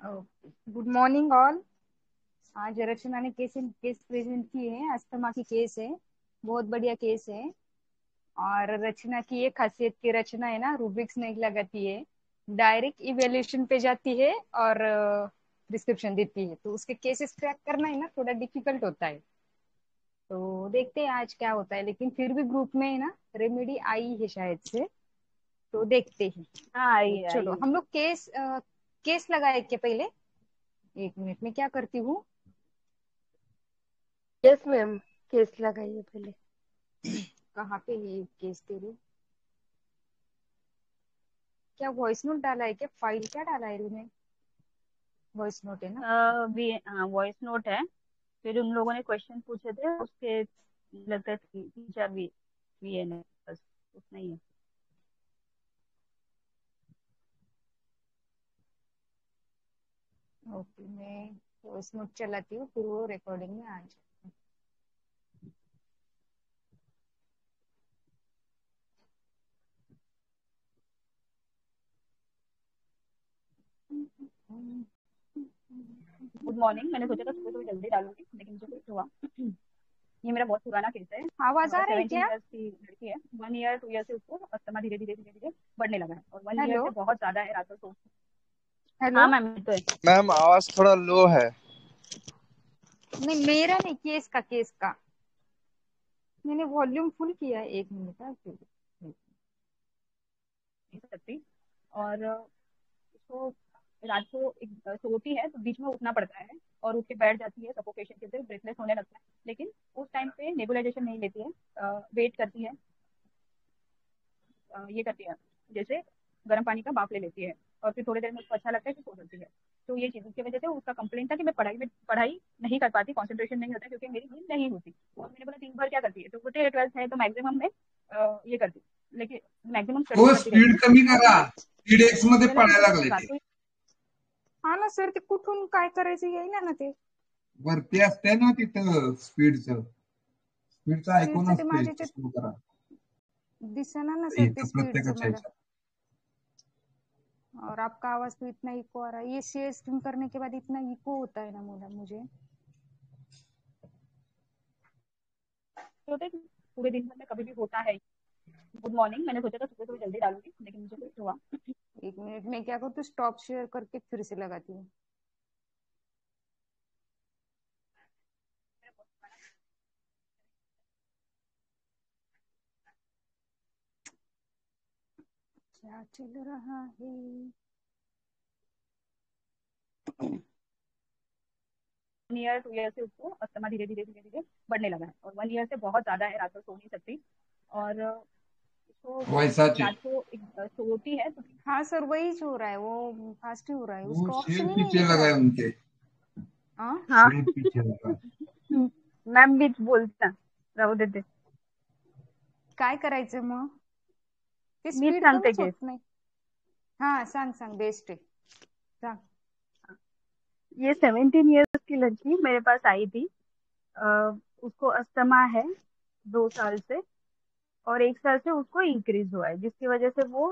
Good morning all. आज रचना ने case case present किए हैं। अस्थमा की केस है। बहुत बढ़िया केस है। और रचना की ये खासियत की रचना है ना, रूब्रिक्स नहीं लगाती है, डायरेक्ट इवेल्युएशन पे जाती है और प्रिस्क्रिप्शन देती है। तो उसके केसेस क्रैक करना है ना, थोड़ा डिफिकल्ट होता है। तो देखते हैं आज क्या होता है, लेकिन फिर भी ग्रुप में है ना रेमेडी आई है शायद से। तो देखते हैं। हाँ, तो आइए चलो आइए। हम लोग केस लगाए के पहले 1 मिनट में क्या करती हूँ। यस मैम, केस लगाइए पहले। कहाँ पे है ये केस तेरे? क्या वॉइस नोट डाला है? क्या फाइल क्या डाला है तूने? वॉइस नोट है ना? भी हाँ, वॉइस नोट है। फिर उन लोगों ने क्वेश्चन पूछे थे उसके, लगता है 3-4 वी है बस, उतना ही है। ओके, मैं वॉइस नोट चलाती हूँ, फिर वो रिकॉर्डिंग में आ जाए। Good morning. मैंने सोचा था सुबह सुबह जल्दी डालूंगी, लेकिन मुझे कुछ हुआ। ये मेरा बहुत पुराना केस है। आवाज आ रही है 17 क्या? ईयर्स की लड़की है। 1 ईयर 2 ईयर से उसको अस्थमा धीरे धीरे धीरे धीरे बढ़ने लगा है, और 1 ईयर हेलो। से बहुत ज्यादा है। रात को हेलो। हाँ मैम, ये तो है। मैम आवाज थोड़ा लो है। नहीं, मेरा नहीं, केस का मैंने वॉल्यूम फुल किया है। 1 मिनट है फिर। नहीं सकती। और उसको रात को सोती है तो बीच में उठना पड़ता है, और उठ के बैठ जाती है सफोकेशन के, फिर ब्रेथलेस होने लगता है। लेकिन उस टाइम पे नेबुलाइजेशन नहीं लेती है, वेट करती है। ये करती है, जैसे गर्म पानी का भाप ले लेती है, और फिर थोड़ी देर में उसको अच्छा लगता है, फिर सो जाती है। तो ये चीज, उसकी वजह से उसका कंप्लेंट था कि मैं पढ़ाई नहीं कर पाती, कंसंट्रेशन नहीं होता क्योंकि मेरी नींद नहीं होती। और मैंने बोला दिन भर क्या करती है, तो बोलते 12th है तो मैक्सिमम में ये करती, लेकिन मैक्सिमम स्टडीज हो करती रहती स्पीड हूँ। कमी और करा. फिर स्पीड एक्स मध्ये रियलाइज पडायला होता है कि लागले रात ते. को हा ना सर, ते कुठून काय करायचं येईना ना ते. वरती असते ना तिथं स्पीडचं ऐकून स्पीडचं ते असते माझ्या ते याच्यात सुरू करा. दिसेना ना सर, ते इथं स्पीडचं प्रत्येकाच्या मला। ह्याच्यात. और आपका आवाज तो इतना इको आ रहा है, ये शेयर स्क्रीन करने के बाद इतना इको होता है ना मुझे। होता है कि पूरे दिन भर में कभी भी होता है। Good morning. मैंने सोचा था सुबह सुबह जल्दी डालूंगी, लेकिन मुझे कुछ हुआ। 1 मिनट में क्या करती हूँ, स्टॉप शेयर करके फिर से लगाती हूँ। क्या चल रहा है? 1 ईयर 2 ईयर से उसको अस्थमा धीरे धीरे धीरे धीरे बढ़ने लगा है, और 1 ईयर से बहुत ज्यादा है। रात को सो नहीं सकती। और उसको वैसाचे. रात को सोती है तो हाँ सर, वही हो रहा है, वो फास्ट ही हो रहा है, वो उसका शेर ऑप्शन ही नहीं पीछे दिख लगा है रहा। उनके. हाँ। हाँ। शेर पीछे लगा है. मैम भी बोलता राहू देते। काय करायचं मग? ते मीच स्पीड सांगते कमीच केस. होत नाही. हा, सांग सांग, बेस्ट आहे. सांग. ये 17 ईयर्स की लड़की मेरे पास आई थी। अ, उसको अस्थमा है 2 साल से, और 1 साल से उसको इंक्रीज हुआ है, जिसकी वजह से वो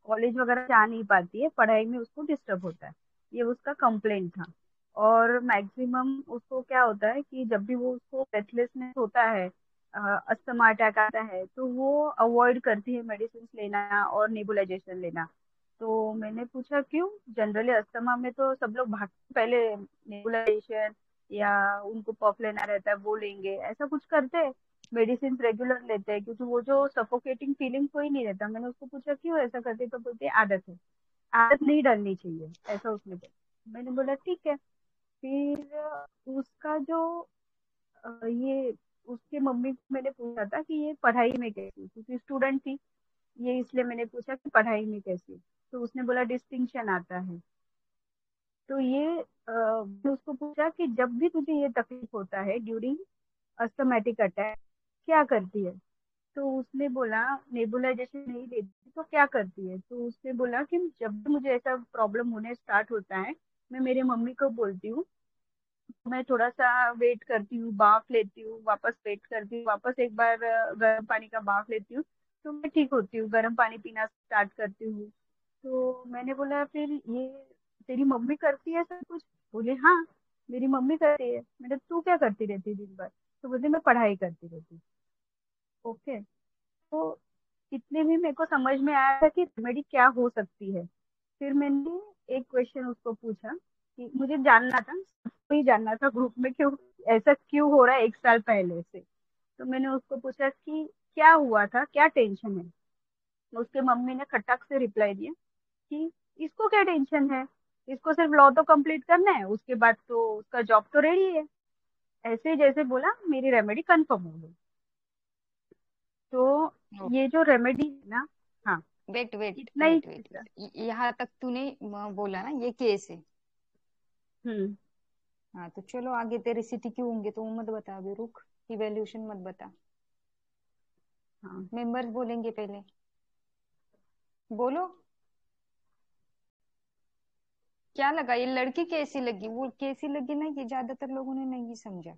कॉलेज वगैरह जा नहीं पाती है, पढ़ाई में उसको डिस्टर्ब होता है। ये उसका कंप्लेंट था। और मैक्सिमम उसको क्या होता है कि जब भी वो उसको ब्रेथलेसनेस होता है, अस्थमा अटैक आता है, तो वो अवॉइड करती है मेडिसिन लेना और नेबुलाइजेशन लेना। तो मैंने पूछा क्यों। जनरली अस्थमा में तो सब लोग भागते पहले नेबुलाइजेशन, या उनको पफ लेना रहता है वो लेंगे, ऐसा कुछ करते हैं। मेडिसिन रेगुलर लेते हैं क्योंकि वो जो सफोकेटिंग फीलिंग कोई नहीं रहता। मैंने उसको पूछा क्यों ऐसा करते, तो बोलते आदत है, आदत नहीं डालनी चाहिए, ऐसा उसने बोला। मैंने बोला ठीक है। फिर उसका जो ये उसके मम्मी को मैंने पूछा था कि ये पढ़ाई में कैसी, क्योंकि स्टूडेंट थी ये, इसलिए मैंने पूछा कि पढ़ाई में कैसी। तो उसने बोला डिस्टिंक्शन आता है। तो ये मैंने उसको पूछा कि जब भी तुझे ये तकलीफ होता है ड्यूरिंग अस्थमेटिक अटैक, क्या करती है। तो उसने बोला नेबुलाइजेशन नहीं लेती तो क्या करती है। तो उसने बोला कि जब भी मुझे ऐसा प्रॉब्लम होने स्टार्ट होता है, मैं मेरे मम्मी को बोलती हूँ, मैं थोड़ा सा वेट करती हूँ, बाफ लेती हूँ, वापस वेट करती हूँ, वापस एक बार गर्म पानी का बाफ लेती हूँ, तो मैं ठीक होती हूँ, गर्म पानी पीना स्टार्ट करती हूँ। तो मैंने बोला फिर ये तेरी मम्मी करती है सब कुछ? बोले हाँ, मेरी मम्मी करती है। मैंने, तू क्या करती रहती है दिन भर? तो बोलते मैं पढ़ाई करती रहती हूँ। ओके। तो इतने में मेरे को समझ में आया था कि रेमेडी क्या हो सकती है। फिर मैंने एक क्वेश्चन उसको पूछा कि मुझे जानना था, सबको ही जानना था ग्रुप में, क्यों ऐसा क्यों हो रहा है 1 साल पहले से। तो मैंने उसको पूछा कि क्या हुआ था, क्या टेंशन है। तो उसके मम्मी ने खटक से रिप्लाई दिया कि इसको क्या टेंशन है, इसको सिर्फ लॉ तो कंप्लीट करना है, उसके बाद तो उसका जॉब तो रेडी है। ऐसे ही जैसे बोला, मेरी रेमेडी कंफर्म हो गई। तो ये जो रेमेडी है ना, हाँ, वेट वेट इतना ही वेट चीज था। वेट, यहाँ तक तूने बोला ना ये केस है। हम्म। हाँ तो चलो आगे, तेरे सिटी क्यों होंगे तो वो मत बता अभी, रुक। इवेल्यूशन मत बता, हाँ, मेंबर्स बोलेंगे पहले। बोलो, क्या लगा? ये लड़की कैसी लगी? वो कैसी लगी ना, ये ज्यादातर लोगों ने नहीं समझा।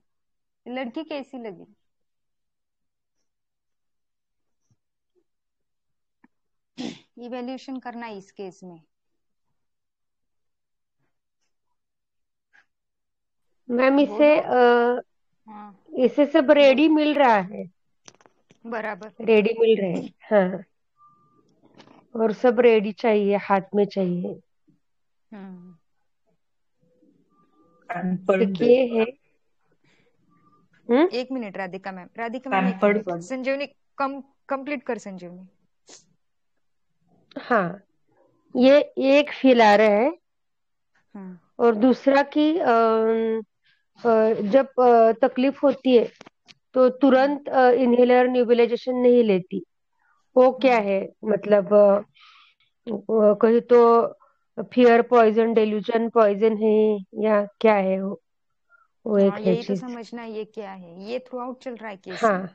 लड़की कैसी लगी? इवेल्यूशन करना है इस केस में। मैम बोलो। हाँ इसे सब बोल। रेडी मिल रहा है, बराबर। रेडी मिल रहे हैं। हाँ, और सब रेडी चाहिए, हाथ में चाहिए। हम्म। एक पैम्पर्ड ये है। हम्म। एक minute Radhika ma'am, Radhika ma'am एक पैम्पर्ड मिनट, वाली। संजीवनी कम कंप्लीट कर संजीवनी। हाँ, ये एक फील आ रहा है। हम्म। और दूसरा कि जब तकलीफ होती है तो हम्म। तुरंत इनहेलर न्यूबिलाइजेशन नहीं लेती। वो क्या हम्म। है? मतलब कहीं तो फियर पॉइजन, डेल्यूजन पॉइजन है, या क्या है वो एक हाँ है यही तो चीज। समझना है, ये क्या है। ये थ्रू आउट चल रहा है केस हाँ में।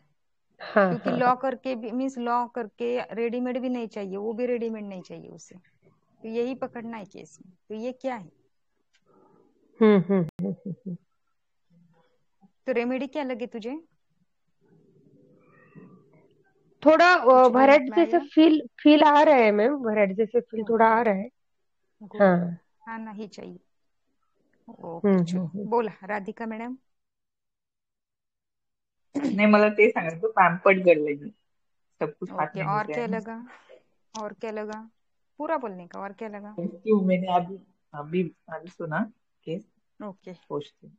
हाँ क्योंकि हाँ लॉ हाँ। करके भी मीन्स लॉ करके रेडीमेड भी नहीं चाहिए, वो भी रेडीमेड नहीं चाहिए उसे। तो यही पकड़ना है केस में, तो ये क्या है। हम्म। तो रेमेडी क्या लगे तुझे? थोड़ा कुछ बोलने भरट में जैसे आया? फील फील आ रहा है मैम, भरट जैसे फील थोड़ा ओके, आ रहा है। गुड। हाँ। आना ही चाहिए। ओके चलो, हम्म। बोला राधिका मैडम। नाही, मला ते सांगायचं पैम्पर्ड गर्ल है ये, सब कुछ हाथ ओके, में मिल और रहा क्या है ना। लगा? और क्या लगा? पूरा बोलने का, और क्या लगा? क्यों, मैंने अभी अभी अभी सुना केस, ओके सोचती हूँ।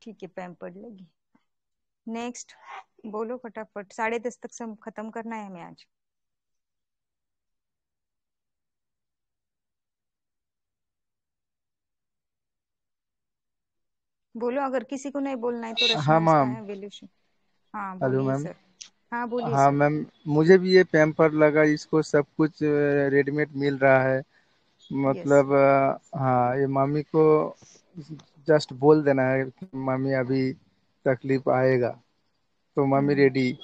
ठीक है, पैम्पर्ड लगी। नेक्स्ट, बोलो फटाफट, 10:30 तक सब खत्म करना है हमें आज। बोलो, अगर किसी को नहीं बोलना है तो हाँ रेफरेंस का मैम। है वैल्यूशन। हाँ हेलो बोलिए मैम। सर। हाँ बोलिए हाँ सर। मैम, मुझे भी ये पैम्पर लगा, इसको सब कुछ रेडीमेड मिल रहा है। यस। मतलब हाँ, ये मम्मी को जस्ट बोल देना है कि मम्मी अभी तकलीफ आएगा, तो मम्मी हम्म। रेडी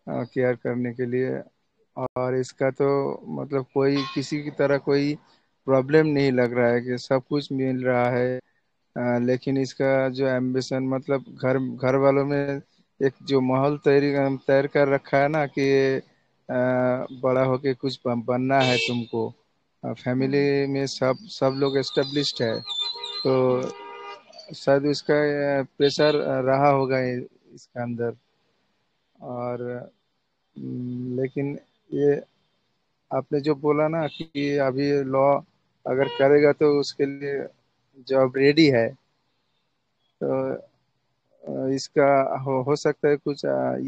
केयर करने के लिए। और इसका तो मतलब कोई किसी की तरह कोई प्रॉब्लम नहीं लग रहा है, कि सब कुछ मिल रहा है। लेकिन इसका जो एम्बिशन, मतलब घर घर वालों में एक जो माहौल तैयार तैयार कर रखा है ना, कि बड़ा होके कुछ बनना है तुमको। फैमिली हम्म। में सब लोग एस्टेब्लिश्ड है, तो हम्म। शायद उसका प्रेशर रहा होगा इसके अंदर। और लेकिन ये आपने जो बोला ना कि अभी लॉ अगर करेगा तो उसके लिए जॉब रेडी है, तो इसका हो सकता है कुछ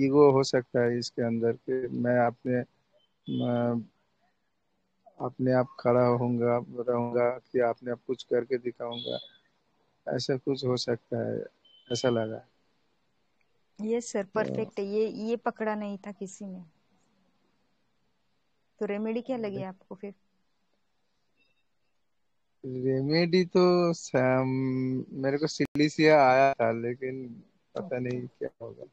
ईगो हो सकता है इसके अंदर, कि मैं अपने आप खड़ा होऊंगा, रहूंगा, कि अपने आप कुछ करके दिखाऊंगा। ऐसा कुछ हो सकता है, ऐसा लगा। यस सर, तो परफेक्ट है। ये पकड़ा नहीं था किसी ने। तो रेमेडी क्या लगी आपको फिर? रेमेडी तो मेरे को सिलिसिया आया था, लेकिन पता ओके, नहीं क्या होगा।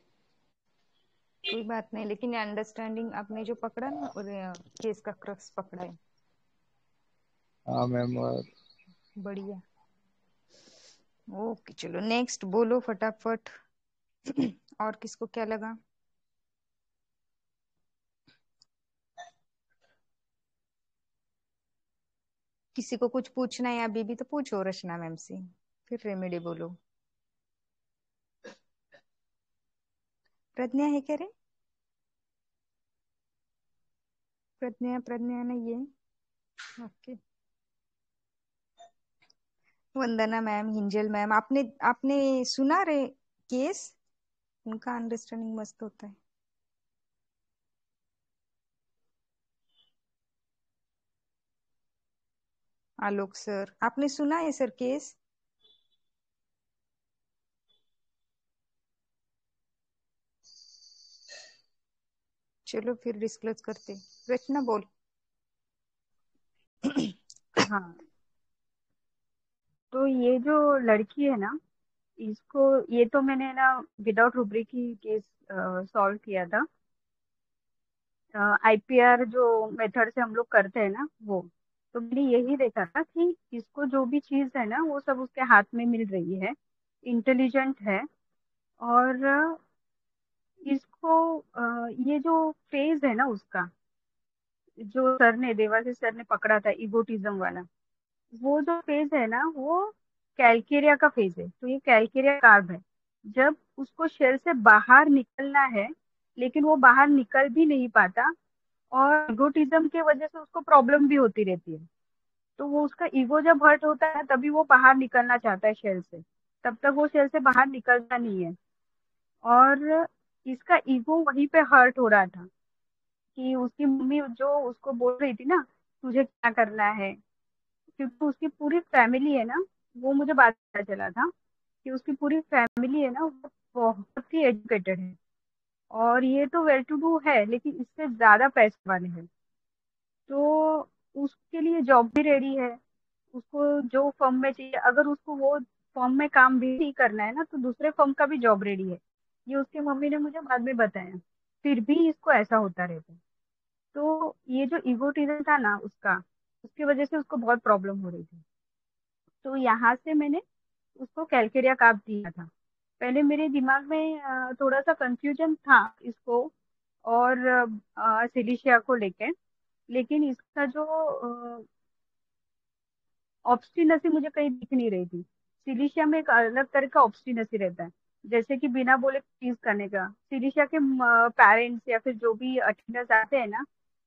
कोई बात नहीं, लेकिन अंडरस्टैंडिंग आपने जो पकड़ा ना, केस का क्रक्स पकड़ा है। हाँ मैम। और बढ़िया। ओके चलो नेक्स्ट, बोलो फटाफट। और किसको क्या लगा? किसी को कुछ पूछना है अभी भी तो पूछो रचना मैम से, फिर रेमेडी बोलो। प्रज्ञा है क्या रे? प्रज्ञा प्रज्ञा नहीं है। ओके। वंदना मैम, हिंजल मैम, आपने आपने सुना रे केस? उनका अंडरस्टैंडिंग मस्त होता है। आलोक सर, आपने सुना है सर केस? चलो फिर डिस्कस करते। रचना बोल। हाँ, तो ये जो लड़की है ना, इसको, ये तो मैंने ना विदाउट रुब्रिक ही केस सॉल्व किया था। आईपीआर जो मेथड से हम लोग करते हैं ना, वो तो मैंने यही देखा था कि इसको जो भी चीज है ना वो सब उसके हाथ में मिल रही है, इंटेलिजेंट है। और इसको ये जो फेज है ना उसका, जो सर ने, देवाशीष सर ने पकड़ा था इगोटिज्म वाला, वो जो फेज है ना वो कैलकेरिया का फेज है। तो ये कैलकेरिया कार्ब है। जब उसको शेल से बाहर निकलना है, लेकिन वो बाहर निकल भी नहीं पाता, और इगोटिज्म के वजह से उसको प्रॉब्लम भी होती रहती है। तो वो, उसका ईगो जब हर्ट होता है तभी वो बाहर निकलना चाहता है शेल से, तब तक वो शेल से बाहर निकलता नहीं है। और इसका ईगो वहीं पे हर्ट हो रहा था कि उसकी मम्मी जो उसको बोल रही थी ना, तुझे क्या करना है, क्योंकि उसकी पूरी फैमिली है ना, वो मुझे बाद में पता चला था कि उसकी पूरी फैमिली है ना वो बहुत ही एजुकेटेड है। और ये तो वेल टू डू है, लेकिन इससे ज्यादा पैसे वाले हैं। तो उसके लिए जॉब भी रेडी है। उसको जो फर्म में चाहिए, अगर उसको वो फर्म में काम भी नहीं करना है ना, तो दूसरे फर्म का भी जॉब रेडी है। ये उसकी मम्मी ने मुझे बाद में बताया। फिर भी इसको ऐसा होता रहता है। तो ये जो ईगोटिज्म था ना उसका, उसकी वजह से उसको बहुत प्रॉब्लम हो रही थी। तो यहाँ से मैंने उसको कैलकेरिया काप दिया था। पहले मेरे दिमाग में थोड़ा सा कंफ्यूजन था इसको और सिलिशिया को लेके, लेकिन इसका जो ऑब्स्टिनसी मुझे कहीं दिख नहीं रही थी। सिलिशिया में एक अलग तरह का ऑब्स्टिनसी रहता है, जैसे कि बिना बोले चीज करने का। सिलिशिया के पेरेंट्स या फिर जो भी अटेंडर्स आते हैं ना,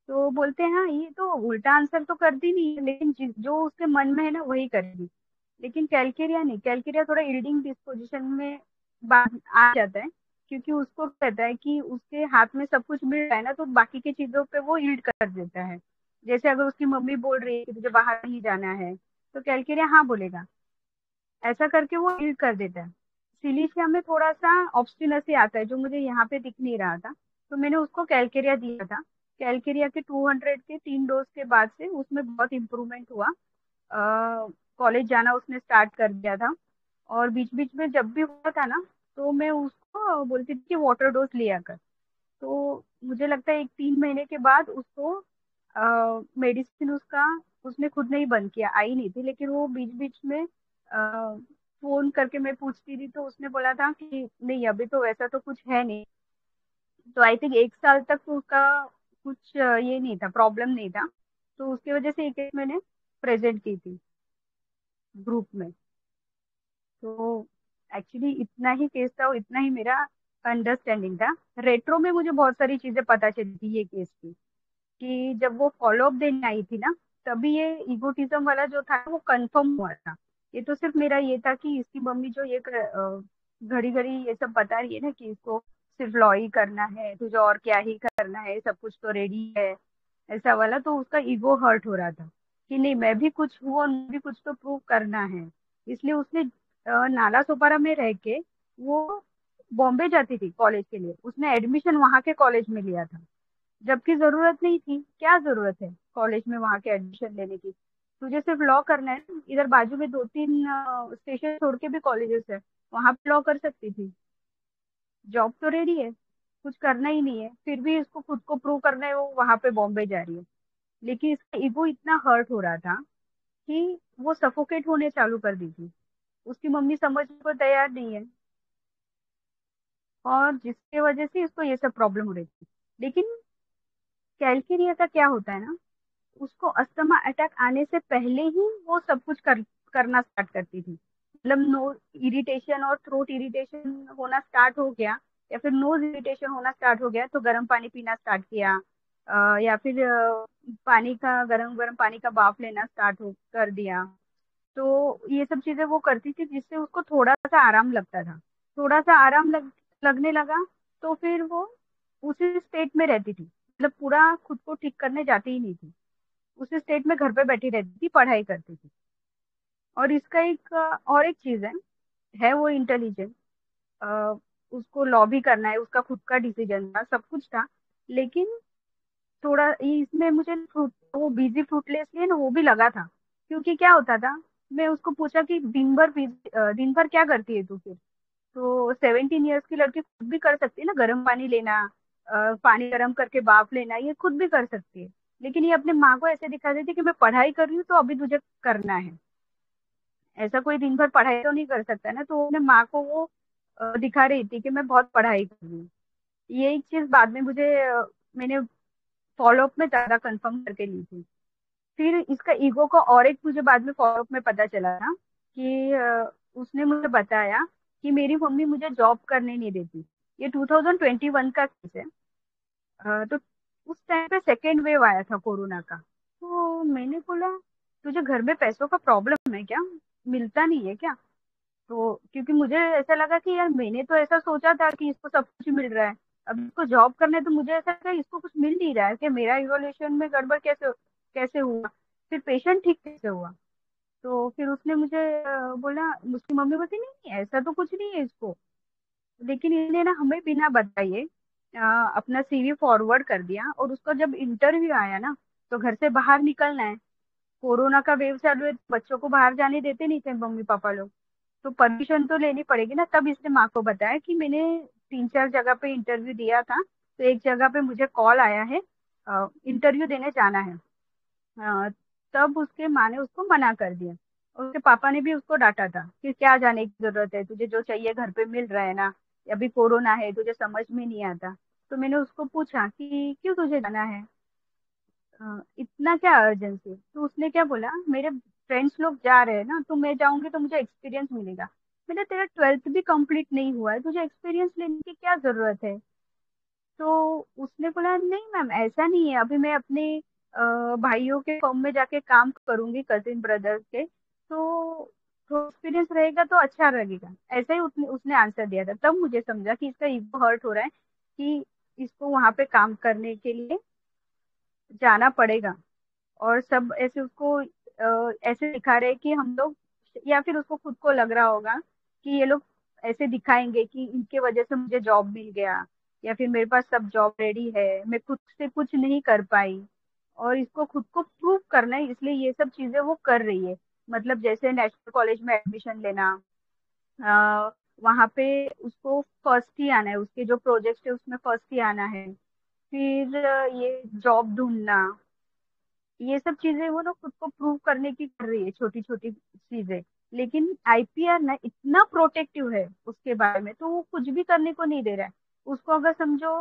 तो बोलते हैं हाँ ये तो उल्टा आंसर तो करती नहीं है, लेकिन जो उसके मन में है ना वही करेगी। लेकिन कैलकेरिया नहीं, कैलकेरिया थोड़ा इल्डिंग डिस्पोजिशन में आ जाता है, क्योंकि उसको कहता है कि उसके हाथ में सब कुछ मिल रहा है ना, तो बाकी की चीजों पे वो ईल्ड कर देता है। जैसे अगर उसकी मम्मी बोल रही है कि तुझे बाहर नहीं जाना है, तो कैलकेरिया हाँ बोलेगा। ऐसा करके वो ईल्ड कर देता है। सिलिशिया में थोड़ा सा ऑब्स्टिनसी आता है, जो मुझे यहाँ पे दिख नहीं रहा था। तो मैंने उसको कैलकेरिया दिया था। कैलकेरिया के 200 के 3 डोज के बाद से उसमें बहुत इम्प्रूवमेंट हुआ। कॉलेज जाना उसने स्टार्ट कर दिया था। और बीच बीच में जब भी हुआ था ना, तो मैं उसको बोलती थी कि वाटर डोज लिया कर। तो मुझे लगता है एक 3 महीने के बाद उसको मेडिसिन उसका, उसने खुद नहीं बंद किया, आई नहीं थी, लेकिन वो बीच बीच में फोन करके मैं पूछती थी, तो उसने बोला था कि नहीं अभी तो वैसा तो कुछ है नहीं। तो आई थिंक 1 साल तक तो उसका कुछ ये नहीं था, प्रॉब्लम नहीं था। तो उसकी वजह से एक मैंने प्रेजेंट की थी ग्रुप में। तो एक्चुअली इतना ही केस था और इतना ही मेरा अंडरस्टैंडिंग था। रेट्रो में मुझे बहुत सारी चीजें पता चली थी ये केस की, कि जब वो फॉलो अप देने आई थी ना, तभी ये इगोटिज्म वाला जो था वो कंफर्म हुआ था। ये तो सिर्फ मेरा ये था कि इसकी मम्मी जो ये घड़ी घड़ी ये सब बता रही है ना कि इसको सिर्फ लॉ ही करना है, तुझे और क्या ही करना है, सब कुछ तो रेडी है, ऐसा वाला। तो उसका ईगो हर्ट हो रहा था कि नहीं मैं भी कुछ हूँ और मुझे भी कुछ तो प्रूव करना है। इसलिए उसने नाला सोपारा में रह के वो बॉम्बे जाती थी कॉलेज के लिए, उसने एडमिशन वहां के कॉलेज में लिया था, जबकि जरूरत नहीं थी। क्या जरूरत है कॉलेज में वहां के एडमिशन लेने की? तुझे सिर्फ लॉ करना है ना, इधर बाजू में 2-3 स्टेशन छोड़ के भी कॉलेजेस है, वहां पे लॉ कर सकती थी। जॉब तो रेडी है, कुछ करना ही नहीं है, फिर भी इसको खुद को प्रूव करना है, वो वहां पे बॉम्बे जा रही है। लेकिन इसका ईगो इतना हर्ट हो रहा था कि वो सफोकेट होने चालू कर दी थी। उसकी मम्मी समझने को तैयार नहीं है, और जिसके वजह से इसको ये सब प्रॉब्लम हो रही थी। लेकिन कैलकेरिया का क्या होता है ना, उसको अस्थमा अटैक आने से पहले ही वो सब कुछ करना स्टार्ट करती थी। मतलब नो इरिटेशन और थ्रोट इरिटेशन होना स्टार्ट हो गया, या फिर नोज इरिटेशन होना स्टार्ट हो गया, तो गर्म पानी पीना स्टार्ट किया, या फिर पानी का गरम गरम पानी का बाफ लेना स्टार्ट हो कर दिया। तो ये सब चीजें वो करती थी जिससे उसको थोड़ा सा आराम लगता था। थोड़ा सा आराम लगने लगा तो फिर वो उसी स्टेट में रहती थी, मतलब पूरा खुद को ठीक करने जाती ही नहीं थी। उसी स्टेट में घर पे बैठी रहती थी, पढ़ाई करती थी। और इसका एक और एक चीज है वो इंटेलिजेंट। उसको लॉबी करना है, उसका खुद का डिसीजन था, सब कुछ था। लेकिन थोड़ा इसमें मुझे फ्रूट, वो बिजी फ्रूटलेस लिए ना, वो भी लगा था। क्योंकि क्या होता था, मैं उसको पूछा कि दिन भर क्या करती है तू फिर। तो 17 ईयर्स की लड़की खुद भी कर सकती है ना, गर्म पानी लेना, पानी गर्म करके बाफ लेना, ये खुद भी कर सकती है। लेकिन ये अपने माँ को ऐसे दिखा देती कि मैं पढ़ाई कर रही हूँ तो अभी तुझे करना है। ऐसा कोई दिन भर पढ़ाई तो नहीं कर सकता ना, तो वो अपने माँ को वो दिखा रही थी कि मैं बहुत पढ़ाई कर रही हूँ। ये एक चीज बाद में मुझे मैंने फॉलोअप में ज्यादा कंफर्म करके ली थी। फिर इसका ईगो का और एक मुझे बाद में फॉलोअप में पता चला ना कि उसने मुझे बताया कि मेरी मम्मी मुझे जॉब करने नहीं देती। ये 2021 का केस है। तो उस टाइम पे सेकेंड वेव आया था कोरोना का। तो मैंने बोला, तुझे घर में पैसों का प्रॉब्लम है क्या, मिलता नहीं है क्या? तो क्योंकि मुझे ऐसा लगा कि यार मैंने तो ऐसा सोचा था कि इसको सब कुछ मिल रहा है, अब इसको जॉब करने, तो मुझे ऐसा लगा इसको कुछ मिल नहीं रहा है, कि मेरा इवोल्यूशन में गड़बड़ कैसे कैसे हुआ, फिर पेशेंट ठीक कैसे हुआ। तो फिर उसने मुझे बोला, उसकी मम्मी बोलती नहीं नहीं, ऐसा तो कुछ नहीं है इसको। लेकिन इन्हें ना हमें बिना बताए अ, अपना सीवी फॉरवर्ड कर दिया, और उसका जब इंटरव्यू आया ना, तो घर से बाहर निकलना है, कोरोना का वेव चालू है, बच्चों को बाहर जाने देते नहीं थे मम्मी पापा लोग, तो परमिशन तो लेनी पड़ेगी ना। तब इसने माँ को बताया कि मैंने 3-4 जगह पे इंटरव्यू दिया था, तो एक जगह पे मुझे कॉल आया है, इंटरव्यू देने जाना है। अ, तब उसके माँ ने उसको मना कर दिया। उसके पापा ने भी उसको डांटा था कि क्या जाने की जरूरत है, तुझे जो चाहिए घर पे मिल रहा है ना, अभी कोरोना है, तुझे समझ में नहीं आता। तो मैंने उसको पूछा कि क्यों तुझे जाना है, इतना क्या अर्जेंसी? तो उसने क्या बोला, मेरे फ्रेंड्स लोग जा रहे हैं ना, तो मैं जाऊंगी तो मुझे एक्सपीरियंस मिलेगा। मेरा तेरा 12th भी कंप्लीट नहीं हुआ है, तुझे एक्सपीरियंस लेने की क्या जरूरत है? तो उसने बोला, नहीं मैम ऐसा नहीं है, अभी मैं अपने भाइयों के फॉर्म में जाके काम करूंगी, कजिन ब्रदर्स के, तो एक्सपीरियंस रहेगा तो अच्छा लगेगा। ऐसा ही उसने उसने आंसर दिया था। तब मुझे समझा कि इसका ईगो हर्ट हो रहा है, कि इसको वहां पे काम करने के लिए जाना पड़ेगा। और सब ऐसे उसको ऐसे दिखा रहे कि हम लोग, या फिर उसको खुद को लग रहा होगा कि ये लोग ऐसे दिखाएंगे कि इनके वजह से मुझे जॉब मिल गया, या फिर मेरे पास सब जॉब रेडी है, मैं खुद से कुछ नहीं कर पाई, और इसको खुद को प्रूव करना है, इसलिए ये सब चीजें वो कर रही है। मतलब जैसे नेशनल कॉलेज में एडमिशन लेना, वहां पे उसको फर्स्ट ही आना है, उसके जो प्रोजेक्ट है उसमें फर्स्ट ही आना है। फिर ये जॉब ढूंढना, ये सब चीजें वो लोग खुद को प्रूव करने की कर रही है, छोटी छोटी चीजें। लेकिन आईपीआर ना इतना प्रोटेक्टिव है उसके बारे में, तो वो कुछ भी करने को नहीं दे रहा है उसको। अगर समझो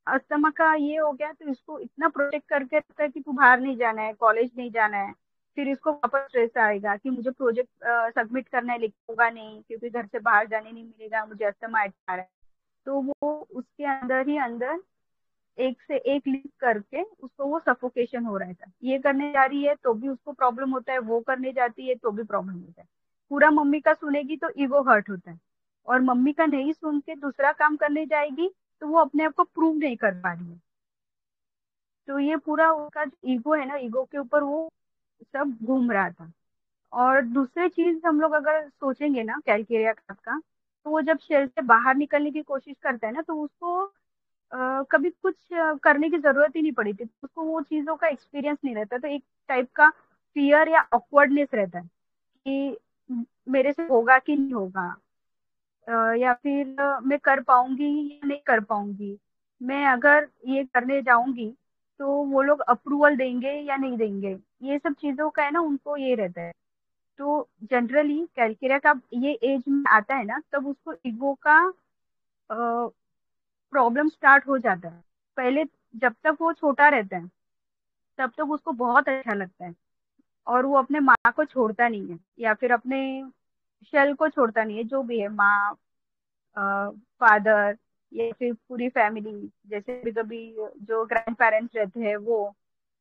अस्थमा का ये हो गया, तो इसको इतना प्रोटेक्ट करके रखता है कि तू बाहर नहीं जाना है, कॉलेज नहीं जाना है। फिर इसको वापस स्ट्रेस आएगा कि मुझे प्रोजेक्ट सबमिट करना है, लिखूंगा नहीं क्योंकि घर से बाहर जाने नहीं मिलेगा, मुझे अस्थमा आ रहा है। तो वो उसके अंदर ही अंदर एक से एक लिंक करके उसको वो सफोकेशन हो रहा था। ये करने जा रही है तो भी उसको प्रॉब्लम होता है, वो करने जाती है तो भी प्रॉब्लम होता है। पूरा मम्मी का सुनेगी तो ईगो हर्ट होता है, और मम्मी का नहीं सुन के दूसरा काम करने जाएगी तो वो अपने आप को प्रूव नहीं कर पा रही है। तो ये पूरा उसका जो ईगो है ना, ईगो के ऊपर वो सब घूम रहा था। और दूसरी चीज हम लोग अगर सोचेंगे ना कैलकेरिया का, तो वो जब शेल से बाहर निकलने की कोशिश करता है ना, तो उसको कभी कुछ करने की जरूरत ही नहीं पड़ी थी, उसको वो चीजों का एक्सपीरियंस नहीं रहता, तो एक टाइप का फियर या ऑकवर्डनेस रहता है कि मेरे से होगा कि नहीं होगा, या फिर मैं कर पाऊंगी या नहीं कर पाऊंगी, मैं अगर ये करने जाऊंगी तो वो लोग अप्रूवल देंगे या नहीं देंगे। ये सब चीजों का है ना, उनको ये रहता है। तो जनरली कैलकेरिया का ये एज में आता है ना, तब उसको ईगो का प्रॉब्लम स्टार्ट हो जाता है। पहले जब तक वो छोटा रहता है तब तक उसको बहुत अच्छा लगता है, और वो अपने माँ को छोड़ता नहीं है, या फिर अपने शेल को छोड़ता नहीं है, जो भी है, माँ, फादर, या फिर पूरी फैमिली। जैसे कभी कभी जो ग्रैंड पेरेंट्स रहते हैं वो,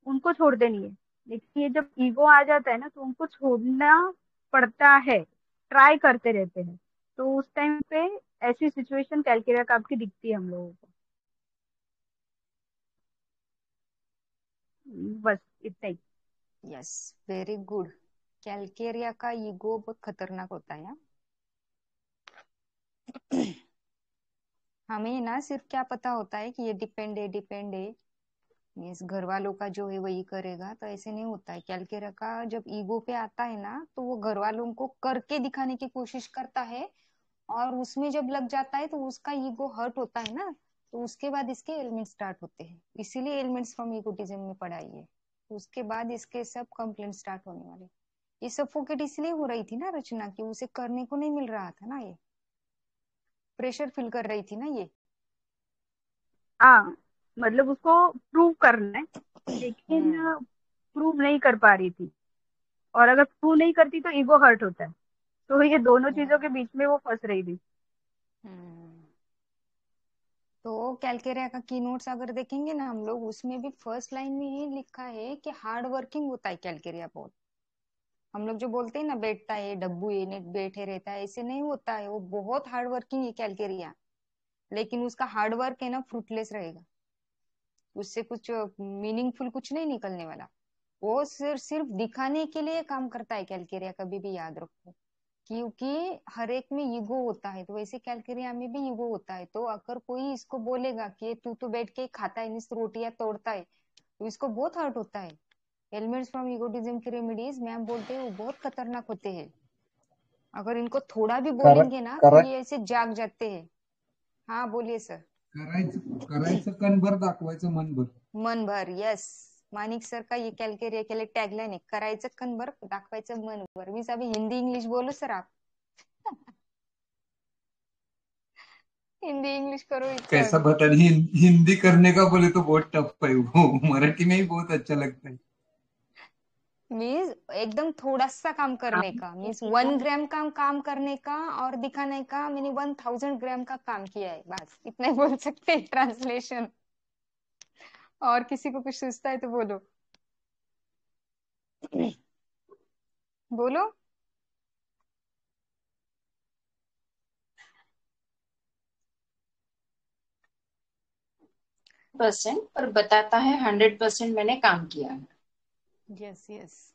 उनको छोड़ते नहीं है। लेकिन ये जब ईगो आ जाता है ना, तो उनको छोड़ना पड़ता है, ट्राई करते रहते हैं। तो उस टाइम पे ऐसी सिचुएशन कैलकेरिया का आपकी दिखती है हम लोगों को। बस इतना ही। Yes, very good. कैलकेरिया का ईगो बहुत खतरनाक होता है। हमें ना सिर्फ क्या पता होता है कि ये डिपेंड है, मीन्स घर वालों का जो है वही करेगा, तो ऐसे नहीं होता है। कैलकेरिया का जब ईगो पे आता है ना, तो वो घर वालों को करके दिखाने की कोशिश करता है, और उसमें जब लग जाता है तो उसका ईगो हर्ट होता है ना, तो उसके बाद इसके एलिमेंट स्टार्ट होते हैं। इसीलिए एलिमेंट्स फ्रॉम ईगोटिज्म में पढ़ाई है। तो उसके बाद इसके सब कंप्लेंट स्टार्ट होने वाले। ये सफोकेट इसलिए हो रही थी ना रचना की, उसे करने को नहीं मिल रहा था ना, ये प्रेशर फील कर रही थी ना ये। हाँ, मतलब उसको प्रूव करना है, लेकिन हम्म। प्रूव नहीं कर पा रही थी। और अगर प्रूव नहीं करती तो ईगो हर्ट होता है। तो ये दोनों चीजों के बीच में वो फंस रही थी। हम्म। तो कैलकेरिया का की नोट्स अगर देखेंगे ना हम लोग, उसमें भी फर्स्ट लाइन में ही लिखा है कि हार्ड वर्किंग होता है कैलकेरिया बहुत। हम लोग जो बोलते हैं ना बैठता है डब्बू है नेट बैठे रहता है, ऐसे नहीं होता है। वो बहुत हार्ड वर्किंग है कैलकेरिया, लेकिन उसका हार्ड वर्क है ना फ्रूटलेस रहेगा। उससे कुछ मीनिंगफुल कुछ नहीं निकलने वाला। वो सिर्फ सिर्फ दिखाने के लिए काम करता है कैलकेरिया, कभी भी याद रखो। क्योंकि हर एक में ईगो होता है, तो वैसे कैलकेरिया में भी ईगो होता है। तो अगर कोई इसको बोलेगा कि ये तू तो बैठ के खाता है, इस रोटियां तोड़ता है, तो इसको बहुत हर्ट होता है। एलिमेंट्स फ्रॉम ईगोटिज्म के रेमेडीज मैम बोलते हैं वो बहुत खतरनाक होते हैं। अगर इनको थोड़ा भी कर, बोलेंगे ना तो कर, ये ऐसे जाग जाते हैं। हाँ बोलिए सर। करायचं कणभर, दाखवायचं मनभर. मन भर, यस। मानिक सर का ये कैलकेरिया के लिए टैगलाइन है, करायचं कणभर दाखवायचं मन भर। मीन्स अभी हिंदी इंग्लिश बोलो सर आप। हिंदी इंग्लिश करो इसका कैसा अभी। बता रही, हिंदी करने का बोले तो बहुत टफ है वो, मराठी में ही बहुत अच्छा लगता है. मीन्स एकदम थोड़ा सा काम करने का, मीन्स 1 ग्राम का काम करने का, और दिखाने का मैंने 1000 ग्राम का काम किया है, बस इतना ही बोल सकते हैं ट्रांसलेशन। और किसी को कुछ सोचता है तो बोलो। बोलो। परसेंट पर बताता है 100% मैंने काम किया है। Yes yes.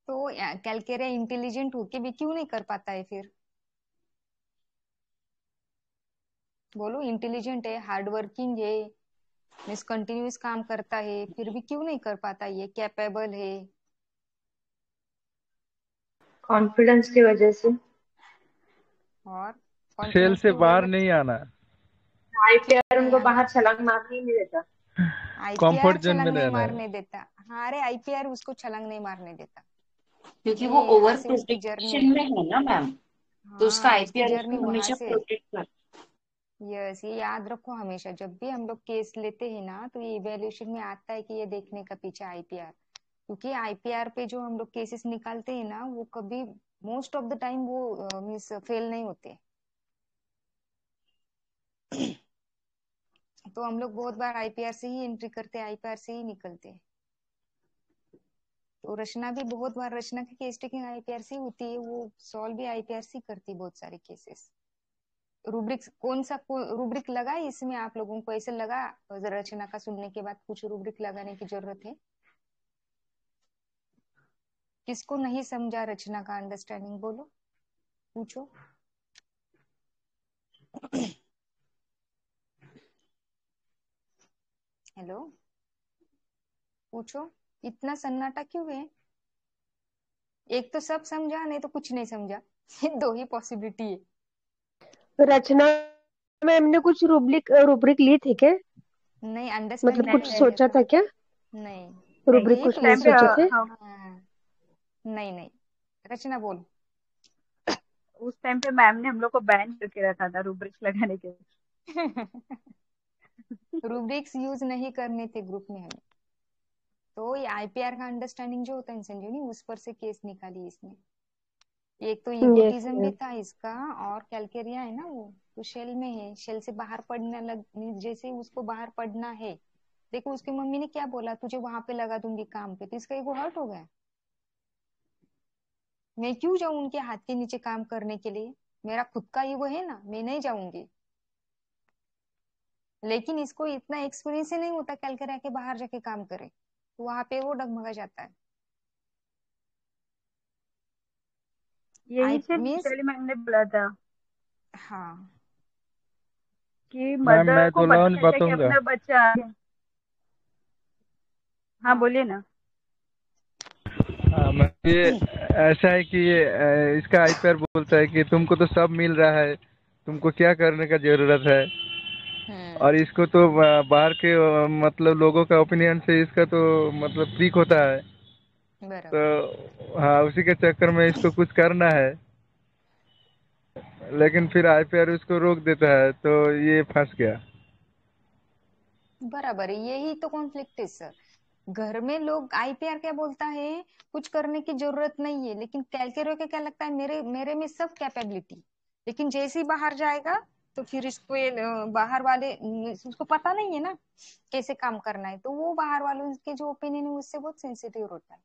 तो कैलकेरिया इंटेलिजेंट होके भी क्यों नहीं कर पाता है फिर? बोलो, इंटेलिजेंट है, हार्ड वर्किंग है, मीन्स कंटिन्यूस काम करता है, फिर भी क्यों नहीं कर पाता? ये कैपेबल है। कॉन्फिडेंस की वजह से। और शेल कॉन्फिडेंस से की बाहर वजह नहीं आना, आईपीआर नहीं उनको आना। बाहर छलांग मारने ही नहीं देता। आईपीआर कंफर्ट जोन में छलांग नहीं रहना है। मारने देता। हाँ, अरे आईपीआर उसको छलांग नहीं मारने देता। क्योंकि वो ये यहाँ ओवर से उसकी जर्नी। प्रोटेक्शन में है ना मैम, तो उसका हाँ, उसकी आईपीआर जर्नी उसको वहां हमेशा से। प्रोटेक्ट कर। यस, ये याद रखो हमेशा, जब भी हम लोग केस लेते हैं ना, तो ये इवेल्युएशन में आता है कि ये देखने का पीछे आईपीआर। क्योंकि आईपीआर पे जो हम लोग केसेस निकालते हैं ना, वो कभी, मोस्ट ऑफ द टाइम वो मीन्स फेल नहीं होते। तो हम लोग बहुत बार आईपीआर से ही एंट्री करते हैं, आईपीआर से ही निकलते हैं। तो रचना भी बहुत बार, रचना की केस टेकिंग आईपीआर से होती है, वो सॉल्व भी आईपीआर से करती है बहुत सारे केसेस। रूब्रिक कौन सा रूब्रिक लगा है इसमें? आप लोगों को ऐसे लगा रचना का सुनने के बाद कुछ रूब्रिक लगाने की जरूरत है? किसको नहीं समझा रचना का अंडरस्टैंडिंग, बोलो, पूछो। हेलो, पूछो। इतना सन्नाटा क्यों है? एक तो सब समझा, नहीं तो कुछ नहीं समझा। ये दो ही पॉसिबिलिटी है। रचना में हमने कुछ रुब्रिक रुब्रिक ली थी क्या? नहीं, मतलब अंडरस्टैंडिंग कुछ नहीं नहीं, सोचा देखा। था क्या? नहीं, नहीं, रुब्रिक यही कुछ तो नहीं टाइम पे सोचे इसमें। थे। हम हाँ, नहीं नहीं, रचना बोल। उस टाइम पे मैम ने हम लोग को बैन करके रखा था रूब्रिक्स लगाने के लिए। रूब्रिक्स यूज नहीं करने थे ग्रुप में हमें। तो ये आईपीआर का अंडरस्टैंडिंग जो होता है संजीवनी, उस पर से केस निकाली इसने। एक तो यस इगोटिज्म भी मैम। था इसका, और कैलकेरिया है ना, वो तो शेल में है, शेल से बाहर पढ़ने लग, जैसे उसको बाहर पढ़ना है। देखो उसकी मम्मी ने क्या बोला, तुझे वहां पे लगा दूंगी काम पे, तो इसका ईगो हर्ट हो गया। मैं क्यों जाऊं उनके हाथ के नीचे काम करने के लिए, मेरा खुद का ईगो है ना, मैं नहीं जाऊंगी। लेकिन इसको इतना एक्सपीरियंस ही नहीं होता कैलकाटा के बाहर जाके काम करे, तो वहां पे वो डगमगा जाता है। यही आई चीज मीन्स, पहले मैंने बोला था हाँ कि मैम मदर मैं को दो पता लाइन रहता है कि बताऊंगा। अपना बच्चा है। हाँ हाँ। बोलिए ना। हाँ मैं ये ऐसा है कि इसका आईपीआर बोलता है कि तुमको तो सब मिल रहा है, तुमको क्या करने का जरूरत है। हम्म। और इसको तो बाहर के मतलब लोगों का ओपिनियन से इसका तो मतलब ठीक होता है। बराबर। तो हाँ उसी के चक्कर में इसको कुछ करना है, लेकिन फिर आईपीआर उसको रोक देता है, तो ये फंस गया। बराबर है, यही तो कॉन्फ्लिक्ट है सर। घर में लोग आईपीआर क्या बोलता है, कुछ करने की जरूरत नहीं है, लेकिन कैलकेरो के क्या लगता है, मेरे मेरे में सब कैपेबिलिटी। लेकिन जैसे ही बाहर जाएगा, तो फिर इसको ये बाहर वाले उसको पता नहीं है ना कैसे काम करना है, तो वो बाहर वालों के जो ओपिनियन है उससे बहुत सेंसिटिव होता है।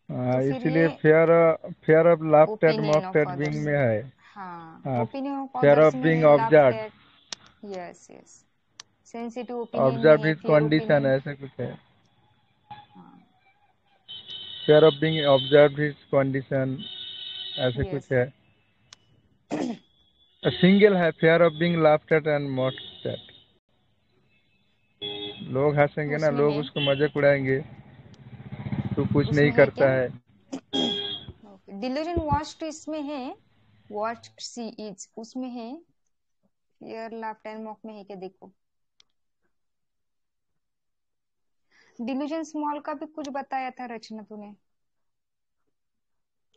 तो हाँ फिर इसीलिए ये fair fair of laughter opinion of मॉफ्टर विंग अदर्स, में है। हाँ हाँ opinion of fair others of में बीइंग है, laughed observe, at, yes yes, sensitive opinion में ऑब्जर्व है, हिज फेयर कंडीशन ओपिनियन। ऐसा कुछ है। हाँ। Fair of being observe his condition ऐसे यस। कुछ है। सिंगल है fair of being laughter and मॉफ्ट। लोग हंसेंगे ना, उसमें लोग है, उसको मजाक उड़ाएंगे, तो कुछ नहीं उसमें है क्या? करता है। ओके, डिल्यूजन वॉच्ड इसमें है, वॉच सी इज उसमें है, फियर लाफ्ट एंड मॉक में है क्या देखो। डिल्यूजन स्मॉल का भी कुछ बताया था रचना तूने,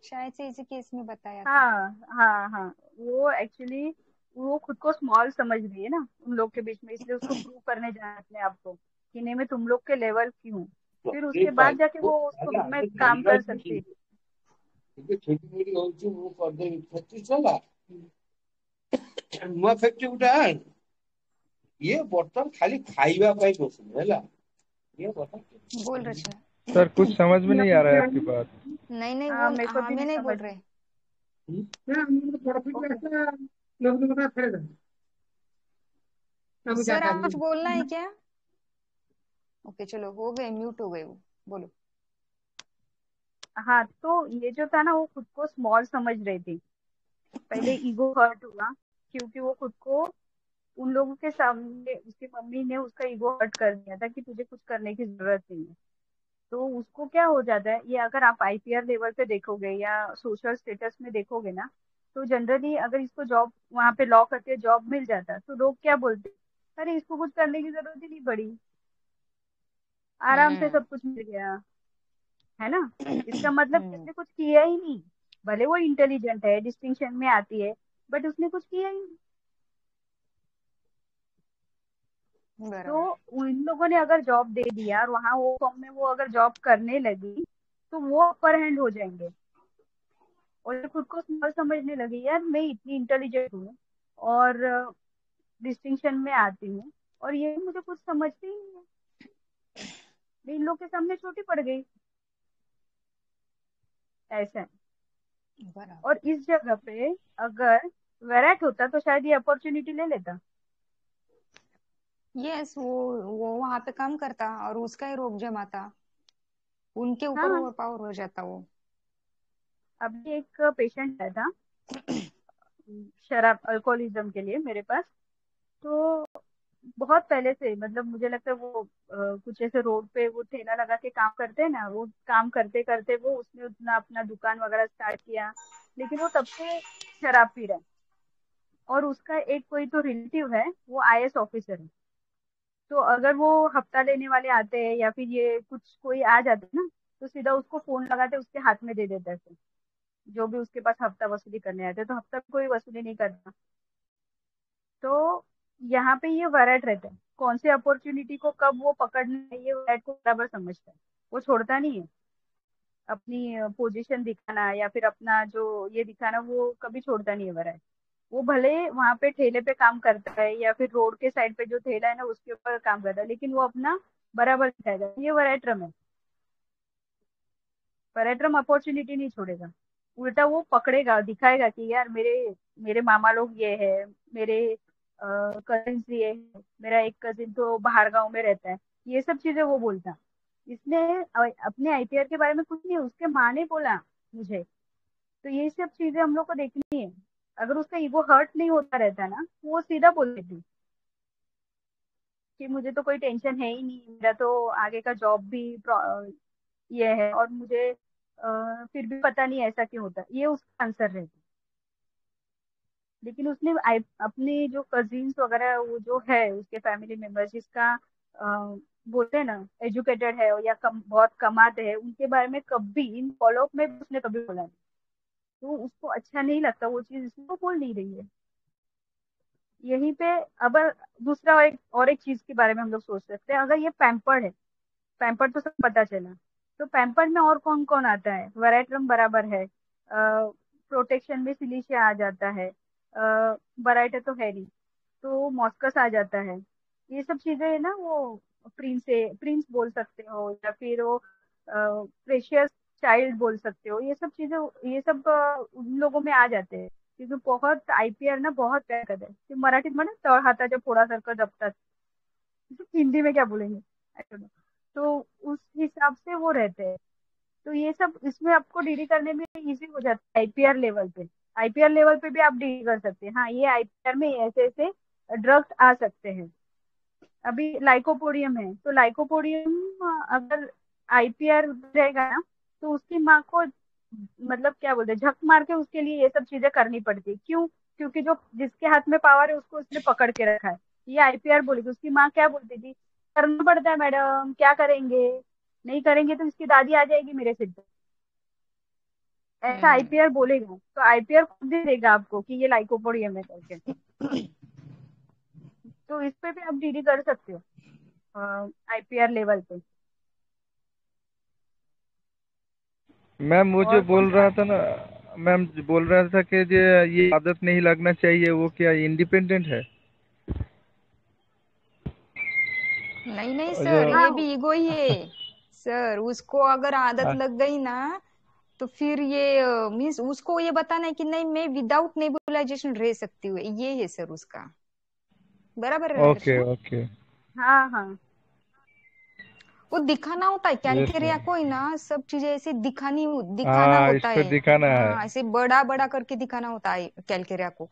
शायद से इसी केस में बताया था। हाँ हाँ हाँ, वो एक्चुअली वो खुद को स्मॉल समझ रही है ना उन लोग के बीच में, इसलिए उसको प्रूव करने जाना है अपने आप को कि नहीं मैं तुम लोग के लेवल की हूँ। फिर उसके बाद जाके वो उसको में काम कर सकती है। ନୂଆ ଫ୍ୟାକ୍ଟ୍ରି ଗୋଟେ ଆଣ ଇଏ ବର୍ତ୍ତମାନ ଖାଲି ଖାଇବା ପାଇଁ ବସୁନି ହେଲା ଇଏ बोल रचना। सर कुछ समझ में नहीं आ रहा है आपकी बात। नहीं नहीं, हाँ वो मेरे को भी हमें नहीं नहीं बोल समझ में। रहे। ओके। सर आप कुछ बोलना है क्या? ओके चलो, हो गए, म्यूट हो गए वो, बोलो। हाँ तो ये जो था ना वो खुद को स्मॉल समझ रही थी। पहले ईगो हर्ट हुआ क्योंकि वो खुद को उन लोगों के सामने उसकी मम्मी ने उसका ईगो हर्ट कर दिया था कि तुझे कुछ करने की जरूरत नहीं है। तो उसको क्या हो जाता है, ये अगर आप आईपीआर लेवल पे देखोगे या सोशल स्टेटस में देखोगे ना, तो जनरली अगर इसको जॉब वहां पे लॉ करके जॉब मिल जाता तो लोग क्या बोलते, अरे इसको कुछ करने की जरूरत ही नहीं पड़ी, आराम से हम्म। सब कुछ मिल गया, है ना। इसका मतलब कि हम्म। इसने कुछ किया ही नहीं। भले वो इंटेलिजेंट है, डिस्टिंक्शन में आती है, बट उसने कुछ किया ही नहीं। तो बराबर। उन लोगों ने अगर जॉब दे दिया और वहां वो फॉर्म में वो अगर जॉब करने लगी, तो वो अपर हैंड हो जाएंगे और ये खुद को स्मॉल समझने लगी, यार मैं इतनी इंटेलिजेंट हूँ और डिस्टिंक्शन में आती हूँ और ये मुझे कुछ समझती ही नहीं है, मैं इन लोग के सामने छोटी पड़ गई। ऐसा है। बराबर। और इस जगह पे अगर वेराट होता तो शायद ये अपॉर्चुनिटी ले लेता। यस, वो वहां पे काम करता और उसका ही रोब जमाता, उनके ऊपर हाँ ओवर पावर हो जाता वो। अभी एक पेशेंट आया था शराब अल्कोहलिज्म के लिए मेरे पास। तो बहुत पहले से, मतलब मुझे लगता है वो कुछ ऐसे रोड पे वो ठेला लगा के काम करते हैं ना, वो काम करते करते वो उसने उतना अपना दुकान वगैरह स्टार्ट किया, लेकिन वो तब से शराब पी रहा है। और उसका एक कोई तो रिलेटिव है, वो आईएएस ऑफिसर है। तो अगर वो हफ्ता लेने वाले आते हैं या फिर ये कुछ कोई आ जाते हैं ना, तो सीधा उसको फोन लगाते उसके हाथ में दे देता है phone। जो भी उसके पास हफ्ता वसूली करने आते हैं, तो हफ्ता कोई वसूली नहीं करता। तो यहाँ पे ये वराइट रहता है, कौन सी अपॉर्चुनिटी को कब वो पकड़ना है ये वराइट को बराबर समझता है। वो छोड़ता नहीं है अपनी पोजीशन दिखाना या फिर अपना जो ये दिखाना, वो कभी छोड़ता नहीं है वराइट। वो भले वहां पे ठेले पे काम करता है या फिर रोड के साइड पे जो ठेला है ना उसके ऊपर काम करता है, लेकिन वो अपना बराबर दिखाएगा। ये वराइट्रम है। वराइट्रम अपॉर्चुनिटी नहीं छोड़ेगा, उल्टा वो पकड़ेगा, दिखाएगा कि यार मेरे मेरे मामा लोग ये है, मेरे कजिन ये है, मेरा एक कजिन तो बाहर गांव में रहता है। ये सब चीजें वो बोलता। इसने अपने आईपीआर के बारे में कुछ नहीं, उसके माँ ने बोला मुझे। तो ये सब चीजें हम लोग को देखनी है। अगर उसका ईगो हर्ट नहीं होता रहता ना, तो वो सीधा बोल देती कि मुझे तो कोई टेंशन है ही नहीं, मेरा तो आगे का जॉब भी ये है, और मुझे फिर भी पता नहीं ऐसा क्यों होता है। ये उसका आंसर रहता। लेकिन उसने अपने जो कजिन्स वगैरह वो जो है उसके फैमिली मेंबर्स जिसका बोलते हैं ना एजुकेटेड है या बहुत कमाते हैं, उनके बारे में कभी इन फॉलोअप में भी उसने कभी बोला नहीं। तो उसको अच्छा नहीं लगता वो चीज, इसलिए वो बोल नहीं रही है। यहीं पे अब दूसरा एक चीज के बारे में हम लोग सोच सकते हैं। अगर ये पैम्पर्ड है, पैम्पर्ड तो सब पता चला, तो पैम्पर्ड में और कौन कौन आता है? वराइट्रम बराबर है, प्रोटेक्शन में सिलिशिया आ जाता है, बराइटा तो है नहीं, तो मॉस्कस आ जाता है। ये सब चीजें है ना, वो प्रिंस बोल सकते हो या फिर वो प्रेशियस चाइल्ड बोल सकते हो। ये सब चीजें, ये सब उन लोगों में आ जाते हैं, क्योंकि बहुत आईपीआर ना बहुत प्यार करते हैं। तो मराठीत म्हणा तळ हाताच्या फोडासारखं जपतात, हिंदी में क्या बोलेंगे I don't know। तो उस हिसाब से वो रहते हैं। तो ये सब इसमें आपको डीडी करने में इजी हो जाता है आईपीआर लेवल पे। आईपीआर लेवल पे भी आप डीडी कर सकते हैं। हाँ, ये आईपीआर में ऐसे ऐसे ड्रग्स आ सकते हैं। अभी लाइकोपोडियम है, तो लाइकोपोडियम अगर आईपीआर रहेगा ना, तो उसकी माँ को मतलब क्या बोलते हैं, झक मार के उसके लिए ये सब चीजें करनी पड़ती है। क्यों? क्योंकि जो जिसके हाथ में पावर है उसको उसने पकड़ के रखा है। ये आईपीआर बोलेगी। उसकी माँ क्या बोलती थी, करना पड़ता है मैडम, क्या करेंगे, नहीं करेंगे तो इसकी दादी आ जाएगी मेरे सिर पे। ऐसा हम्म। आईपीआर बोलेगा, तो आईपीआर खुद ही देगा आपको कि ये लाइकोपोडियम है करके। तो इस पे भी आप डीडी कर सकते हो आईपीआर लेवल पे। मैम वो जो और कौन बोल सा? रहा था ना, मैम बोल रहा था कि जो ये आदत नहीं लगना चाहिए, वो क्या इंडिपेंडेंट है? नहीं नहीं जो सर, ये भी ईगो ही है सर। उसको अगर आदत आ, लग गई ना, तो फिर ये मीन्स उसको ये बताना है कि नहीं, मैं विदाउट नेबुलाइजेशन रह सकती हूँ, ये है सर उसका। बराबर है ना ओके दर्शना? ओके। हाँ हाँ। वो दिखाना होता है यस कैलकेरिया मैम। को ही ना, सब चीजें ऐसे दिखाना हाँ, होता इसको है। दिखाना है। हाँ, ऐसे बड़ा बड़ा करके दिखाना होता है कैलकेरिया को।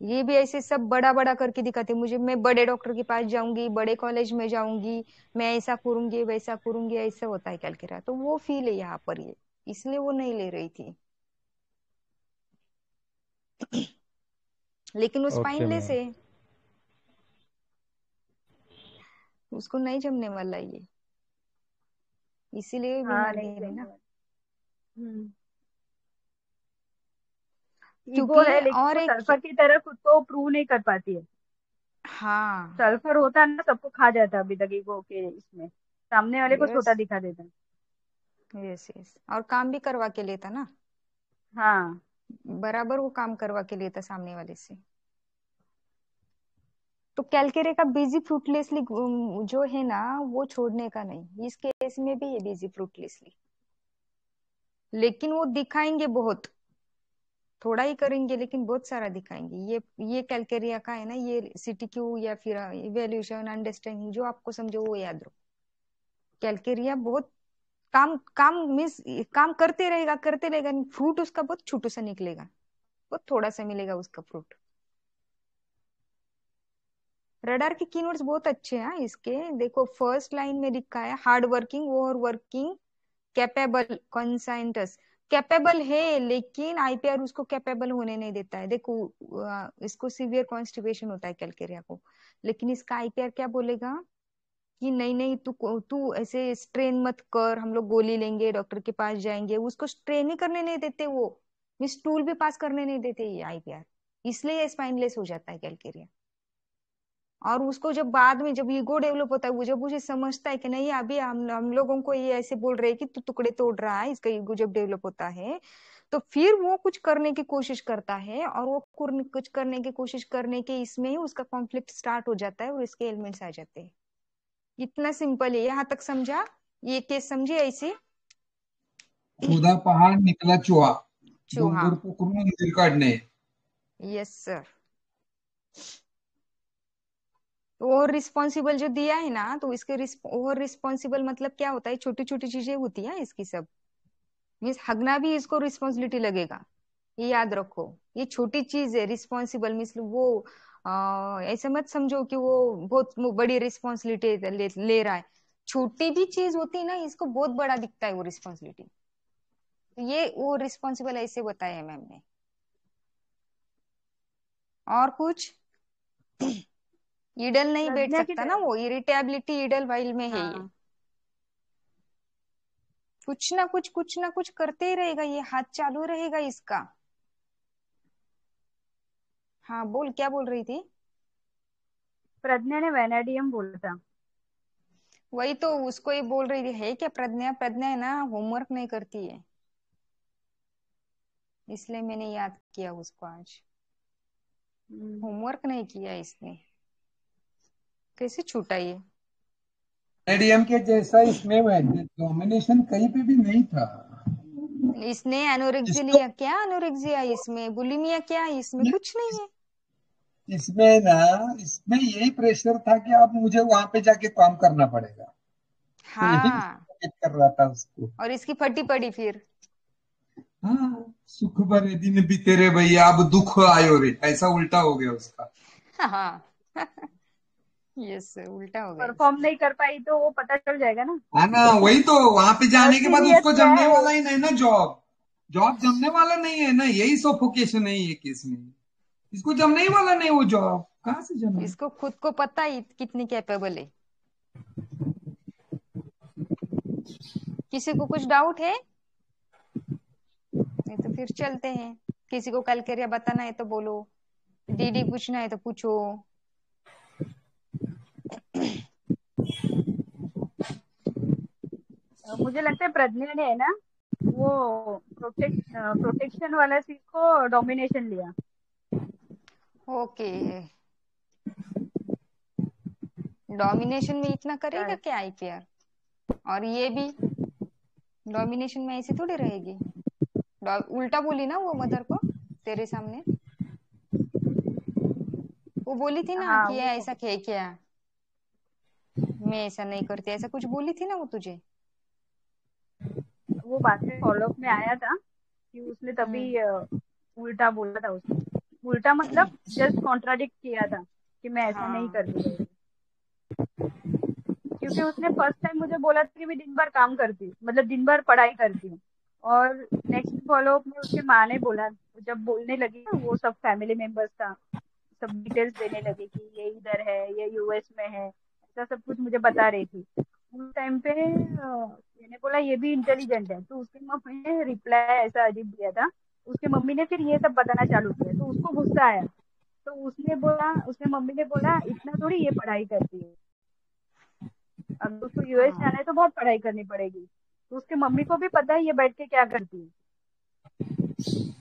ये भी ऐसे सब बड़ा बड़ा करके दिखाते हैं मुझे, मैं बड़े डॉक्टर के पास जाऊंगी, बड़े कॉलेज में जाऊंगी, मैं ऐसा करूंगी वैसा करूंगी, ऐसा होता है कैलकेरिया। तो वो फील है यहाँ पर ये, इसलिए वो नहीं ले रही थी। लेकिन वो ओके स्पाइनलेस मैम। है, उसको नहीं जमने वाला ये, इसीलिए हाँ, बीमार नहीं दे रहे जमने ना। वाला। हम्म। ईगो क्योंकि है, लेकिन और वो एक, सल्फर की तरह खुद को प्रूव नहीं कर पाती है। हाँ, सल्फर होता ना सबको खा जाता अभी तक ईगो के इसमें, सामने वाले को यस छोटा दिखा देता। यस यस, और काम भी करवा के लेता ना, हाँ। बराबर वो काम करवा के लेता सामने वाले से। तो कैलकेरे का बिजी फ्रूटलेसली जो है ना, वो छोड़ने का नहीं। इस केस में भी ये बिजी फ्रूटलेसली, लेकिन वो दिखाएंगे बहुत, थोड़ा ही करेंगे लेकिन बहुत सारा दिखाएंगे। ये कैलकेरिया का है ना, ये सीटीक्यू या फिर इवेल्यूशन अंडरस्टैंडिंग, जो आपको समझो वो याद रखो। कैलकेरिया बहुत काम काम मीन्स काम करते रहेगा, फ्रूट उसका बहुत छोटू सा निकलेगा, बहुत थोड़ा सा मिलेगा उसका फ्रूट। रडार के कीवर्ड्स बहुत अच्छे हैं इसके। देखो फर्स्ट लाइन में लिखा है hard working, over working, capable, conscientious. Capable है, लेकिन आईपीआर उसको कैपेबल होने नहीं देता है। देखो इसको सीवियर कॉन्स्टिपेशन होता है कैलकेरिया को, लेकिन इसका आईपीआर क्या बोलेगा कि नहीं नहीं, तू तू ऐसे स्ट्रेन मत कर, हम लोग गोली लेंगे, डॉक्टर के पास जाएंगे। उसको स्ट्रेन ही करने नहीं देते वो, मिस टूल भी पास करने नहीं देते ये आईपीआर, इसलिए स्पाइनलेस हो जाता है कैलकेरिया। और उसको जब बाद में जब ईगो डेवलप होता है, वो जब मुझे समझता है कि नहीं अभी हम लोगों को ये ऐसे बोल रहे हैं कि तू टुकड़े तोड़ रहा है, इसका ईगो जब डेवलप होता है तो फिर वो कुछ करने की कोशिश करता है, और वो कुछ करने की कोशिश करने के इसमें ही उसका कॉन्फ्लिक्ट स्टार्ट हो जाता है और इसके एलिमेंट्स आ जाते हैं। इतना सिंपल है, यहाँ तक समझा? ये केस समझे ऐसे? खुदा पहाड़ निकला चूहा, चूहा, डोंगर पकडून उंदीर काढणे. Yes sir. ओवर रिस्पॉन्सिबल जो दिया है ना, तो इसके ओवर रिस्पॉन्सिबल मतलब क्या होता है? छोटी छोटी चीजें होती है इसकी सब, मीन्स हगना भी इसको रिस्पॉन्सिबिलिटी लगेगा, ये याद रखो। ये छोटी चीज है रिस्पॉन्सिबल, मीन्स वो ऐसे मत समझो कि वो बहुत बड़ी रिस्पॉन्सिबिलिटी ले रहा है। छोटी भी चीज होती है ना, इसको बहुत बड़ा दिखता है वो रिस्पॉन्सिबिलिटी। तो ये वो रिस्पॉन्सिबल ऐसे बताया है मैम ने। और कुछ? ईडल नहीं बैठ प्रज्ञा की सकता ना, वो इरिटेबिलिटी ईडल वाइल में है ये। हाँ कुछ ना कुछ करते ही रहेगा, ये हाथ चालू रहेगा इसका। हाँ बोल, क्या बोल रही थी? प्रज्ञा ने वेनेडियम बोला था। वही तो उसको ही बोल रही थी, है क्या प्रज्ञा? प्रज्ञा है ना, होमवर्क नहीं करती है, इसलिए मैंने याद किया उसको आज। होमवर्क नहीं किया इसने, कैसे छूटा ये? एडीएम के जैसा इसमें डोमिनेशन कहीं पे भी नहीं था. इसने एनोरेक्सिया इसको लिया क्या? एनोरेक्सिया इसमें, बुलिमिया क्या इसमें? कुछ नहीं है। इसमें ना, इसमें यही प्रेशर था कि अब मुझे वहां पे जाके काम करना पड़ेगा, तो यही हाँ, कर रहा था उसको. और इसकी फटी पड़ी फिर। हाँ, सुख भरे दिन बीते रे भैया, अब दुख आयो रे, ऐसा उल्टा हो गया उसका. हाँ यस, उल्टा हो गया परफॉर्म इसका। नहीं कर पाई तो वो पता चल जाएगा ना। है ना, वही तो, वहां पे जाने के बाद सीरियस उसको क्या जमने है। वाला ही नहीं ना जॉब. जॉब जमने वाला नहीं है ना, यही सोफोकेशन है ये केस में. इसको जमने ही वाला नहीं वो जॉब, कहाँ से जमे. इसको खुद को पता है कितनी कैपेबल है। किसी को कुछ डाउट है? नहीं तो फिर चलते हैं। किसी को कैलकेरिया बताना है तो बोलो, डीडी पूछना है तो पूछो। मुझे लगता है प्रज्ञा ने है ना वो प्रोटेक्शन वाला सीट को डोमिनेशन लिया। ओके, डोमिनेशन में इतना करेगा शायद। क्या आईपीआर? और ये भी डोमिनेशन में ऐसे थोड़ी रहेगी। उल्टा बोली ना वो मदर को तेरे सामने, वो बोली थी ना हाँ कि ये ऐसा है क्या, मैं ऐसा नहीं करती, ऐसा कुछ बोली थी ना वो तुझे। वो बाद में फॉलोअप में आया था कि उसने तभी उल्टा बोला था उसने। उल्टा मतलब जस्ट कॉन्ट्राडिक्ट किया था कि मैं ऐसा नहीं हाँ करती करके। क्योंकि उसने फर्स्ट टाइम मुझे बोला था कि मैं दिन भर काम करती हूँ, मतलब दिन भर पढ़ाई करती हूँ। और नेक्स्ट फॉलोअप में उसके माँ ने बोला, जब बोलने लगी ना वो सब फैमिली मेंबर्स का सब डिटेल्स देने लगे कि ये इधर है, ये यूएस में है, ऐसा सब कुछ मुझे बता रही थी। उस टाइम पे मैंने बोला ये भी इंटेलिजेंट है, तो उसकी मम्मी ने रिप्लाई ऐसा अजीब दिया था। उसकी मम्मी ने फिर ये सब बताना चालू किया तो उसको गुस्सा आया। तो उसने मम्मी ने बोला इतना थोड़ी ये पढ़ाई करती है, अब उसको यूएस हाँ जाना है तो बहुत पढ़ाई करनी पड़ेगी। तो उसके मम्मी को भी पता है ये बैठ के क्या करती है।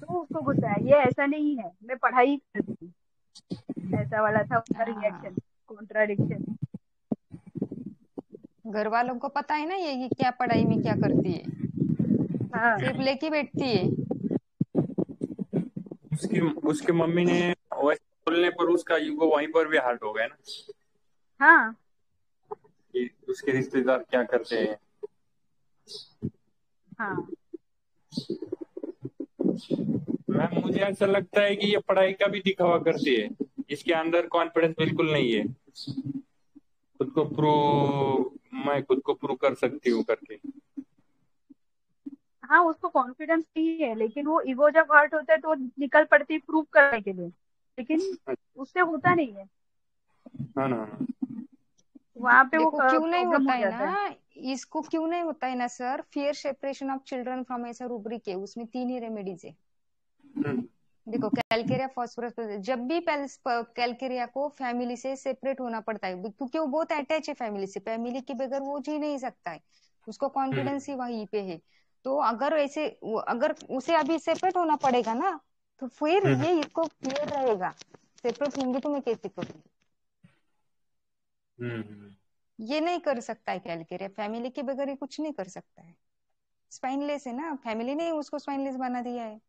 तो उसको गुस्सा है, ये ऐसा नहीं है, मैं पढ़ाई करती हूँ। ऐसा वाला था उसका हाँ, रिएक्शन, कॉन्ट्राडिक्शन। घर वालों को पता है ना ये क्या पढ़ाई में क्या करती है, हाँ सिर्फ लेके बैठती है। उसकी उसकी मम्मी ने वैसे बोलने पर उसका ईगो वहीं पर भी हर्ट हो गया ना, हाँ कि उसके रिश्तेदार क्या करते हैं. हाँ। मैम मुझे ऐसा लगता है कि ये पढ़ाई का भी दिखावा करती है, इसके अंदर कॉन्फिडेंस बिल्कुल नहीं है, मैं खुद को प्रूव कर सकती हूँ करके. हाँ उसको कॉन्फिडेंस नहीं है, लेकिन वो ईगो जब हर्ट होता है तो वो निकल पड़ती प्रूव करने के लिए, लेकिन उससे होता नहीं है। हाँ ना, हाँ वहां पे वो देखो क्यों नहीं प्रॉब्लम होता हो है जाता है। ना, इसको क्यों नहीं होता है ना sir, fear separation of children from ऐसा रूब्रिक है, उसमें 3 ही रेमेडीज है। ना. देखो कैलकेरिया फॉस्फोरस, जब भी कैलकेरिया को फैमिली से सेपरेट होना पड़ता है क्योंकि वो बहुत अटैच है फैमिली से, फैमिली के बगैर वो जी नहीं सकता है, उसको कॉन्फिडेंस ही वहीं पे है। तो अगर ऐसे अगर उसे अभी सेपरेट होना पड़ेगा ना, तो फिर ये इसको क्लियर रहेगा, सेपरेट होंगे तो मैं कैसे करूंगी। ये नहीं कर सकता है कैलकेरिया, फैमिली के बगैर ये कुछ नहीं कर सकता है। स्पाइनलेस है ना, फैमिली ने उसको स्पाइनलेस बना दिया है।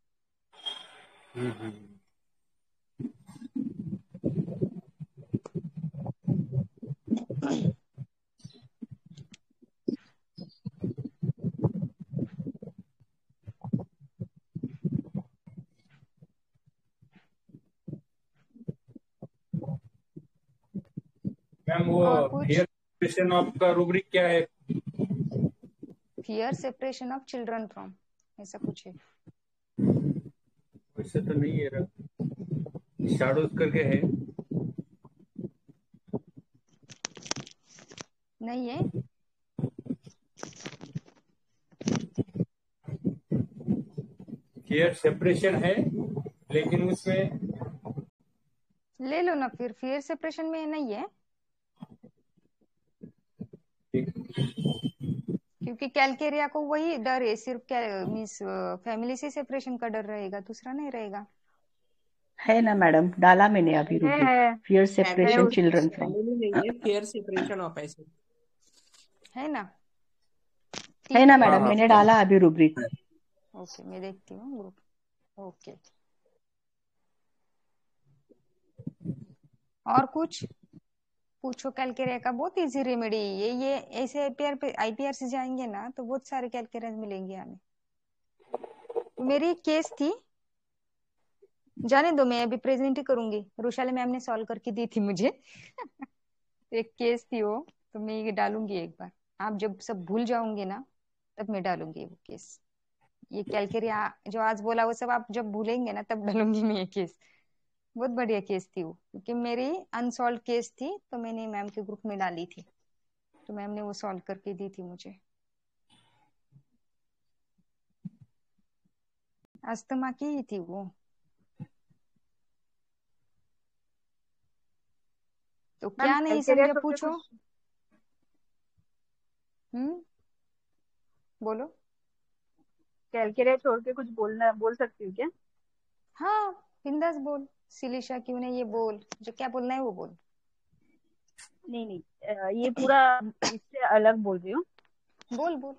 मैम वो और कुछ? फियर सेपरेशन ऑफ का रूब्रिक क्या है? Fear separation of children from, ऐसा कुछ है। वैसे तो नहीं है, शैडोज करके है। नहीं है। फियर सेपरेशन है लेकिन उसमें ले लो ना फिर, फियर सेपरेशन में नहीं है क्योंकि कैलकेरिया को वही डर है, सिर्फ क्या मीन्स फैमिली से सेपरेशन का डर रहेगा, दूसरा नहीं रहेगा। है ना मैडम, डाला मैंने अभी रूब्रिक, है फियर है सेपरेशन चिल्ड्रन फ्रॉम। फैमिली नहीं है, फेयर सेपरेशन ऑफ ऐसे है ना? है ठीक ना है, मैडम, मैं मैंने देखती हूँ। डाला अभी रूब्रिक। ओके, मैं देखती हूँ ग्रुप। ओके, और कुछ पूछो। कैलकेरिया का बहुत इजी रेमेडी ये ऐसे आईपीआर से जाएंगे ना तो बहुत सारे कैलकेरिया मिलेंगे हमें। तो मेरी एक केस थी, जाने दो, मैं अभी प्रेजेंट ही करूंगी, रुशाली मैम ने सॉल्व करके दी थी मुझे। एक केस थी वो, तो मैं ये डालूंगी एक बार, आप जब सब भूल जाओगे ना तब मैं डालूंगी वो केस। ये कैलकेरिया जो आज बोला वो सब आप जब भूलेंगे ना तब डालूंगी मैं ये केस। बहुत बढ़िया केस थी वो, क्योंकि मेरी अनसॉल्व केस थी तो मैंने मैम के ग्रुप में डाली थी, तो मैम ने वो सॉल्व करके दी थी मुझे। अस्थमा की ही थी वो। तो मैम क्या नहीं कैलकेरिया समझा छोड़ के पूछो। कुछ, बोलो। कैलकेरिया छोड़ के कुछ बोल सकती हूँ क्या? हाँ, बिंदास बोल शिलीशा, क्यों नहीं, ये बोल जो क्या बोलना है वो बोल। नहीं नहीं, ये पूरा इससे अलग बोल रही हूँ। बोल बोल।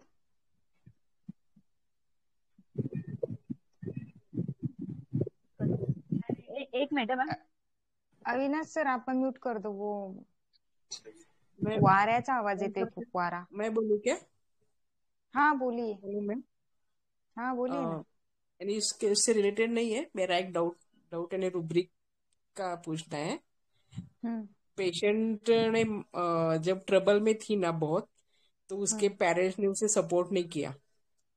एक मिनट है मैम। अविनाश सर आप म्यूट कर दो, वो मैं वाऱ्याचा आवाज येतोय, खूप वारा। मैं बोलूँ क्या? हाँ बोलिए। बोलूँ मैम? हाँ बोलिए ना। यानी इसके इससे रिलेटेड नहीं है, मेरा एक डाउट डाउट यानी रूब्रिक का पूछना है। पेशेंट ने जब ट्रबल में थी ना बहुत, तो उसके पेरेंट्स ने उसे सपोर्ट नहीं किया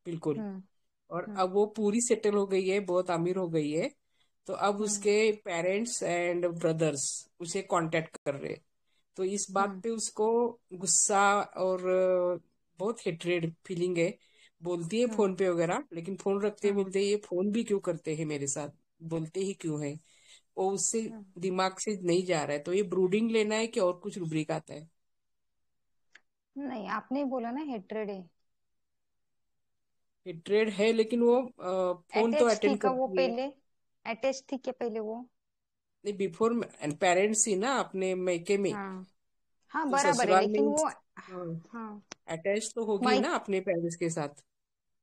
बिल्कुल, और अब वो पूरी सेटल हो गई है, बहुत अमीर हो गई है, तो अब उसके पेरेंट्स एंड ब्रदर्स उसे कांटेक्ट कर रहे, तो इस बात पे उसको गुस्सा और बहुत हेट्रेड फीलिंग है। बोलती है फोन पे वगैरह, लेकिन फोन रखते बोलते है ये फोन भी क्यों करते हैं मेरे साथ, बोलते ही क्यों है, वो उससे दिमाग से नहीं जा रहा है। तो ये ब्रूडिंग लेना है कि और कुछ रूब्रिक आता है? नहीं, आपने बोला ना हेट्रेड है। हेट्रेड है, लेकिन वो फोन तो अटैच थी अटेंड का वो करती है। पहले? अटैच थी क्या पहले वो? नहीं, बिफोर पेरेंट्स ही ना अपने मैके में, हाँ हाँ तो बराबर है, ससुराल में लेकिन वो हाँ अटैच तो होगी माइक ना अपने पेरेंट्स के साथ।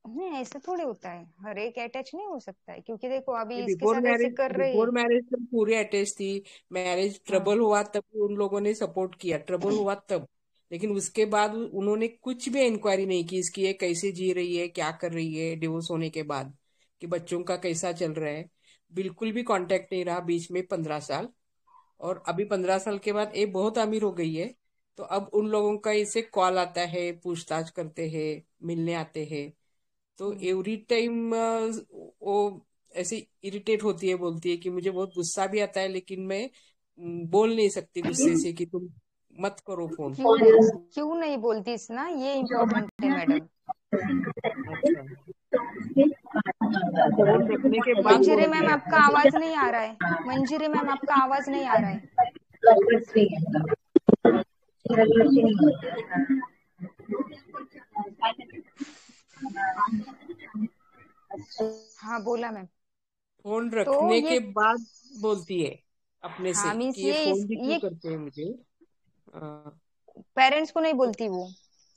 नहीं, ऐसा थोड़ी होता है, हर एक अटैच नहीं हो सकता है, क्योंकि देखो अभी इसके बिफोर साथ ऐसे मैरिज कर रही बिफोर है। मैरिज तो पूरे अटैच थी। मैरिज हाँ ट्रबल हुआ तब उन लोगों ने सपोर्ट किया, ट्रबल हुआ तब, लेकिन उसके बाद उन्होंने कुछ भी इंक्वायरी नहीं की इसकी, ये कैसे जी रही है, क्या कर रही है डिवोर्स होने के बाद, कि बच्चों का कैसा चल रहा है, बिल्कुल भी कांटेक्ट नहीं रहा बीच में 15 साल। और अभी 15 साल के बाद ये बहुत अमीर हो गई है, तो अब उन लोगों का इसे कॉल आता है, पूछताछ करते हैं, मिलने आते हैं, तो एवरी टाइम वो ऐसे इरिटेट होती है, बोलती है कि मुझे बहुत गुस्सा भी आता है, लेकिन मैं बोल नहीं सकती गुस्से से कि तुम मत करो फोन। क्यों नहीं बोलती ना, ये इम्पोर्टेंट है मैडम। अच्छा। फोन रखने के बाद मंजिरी बोल मैम दिया। आपका आवाज नहीं आ रहा है। मंजिरी मैम आपका आवाज नहीं आ रहा है। हाँ बोला मैम। फोन तो रखने ये के बाद बोलती है अपने से हाँ मीन्स कि ये फोन भी क्यों ये करते हैं मुझे। हाँ। पेरेंट्स को नहीं बोलती वो,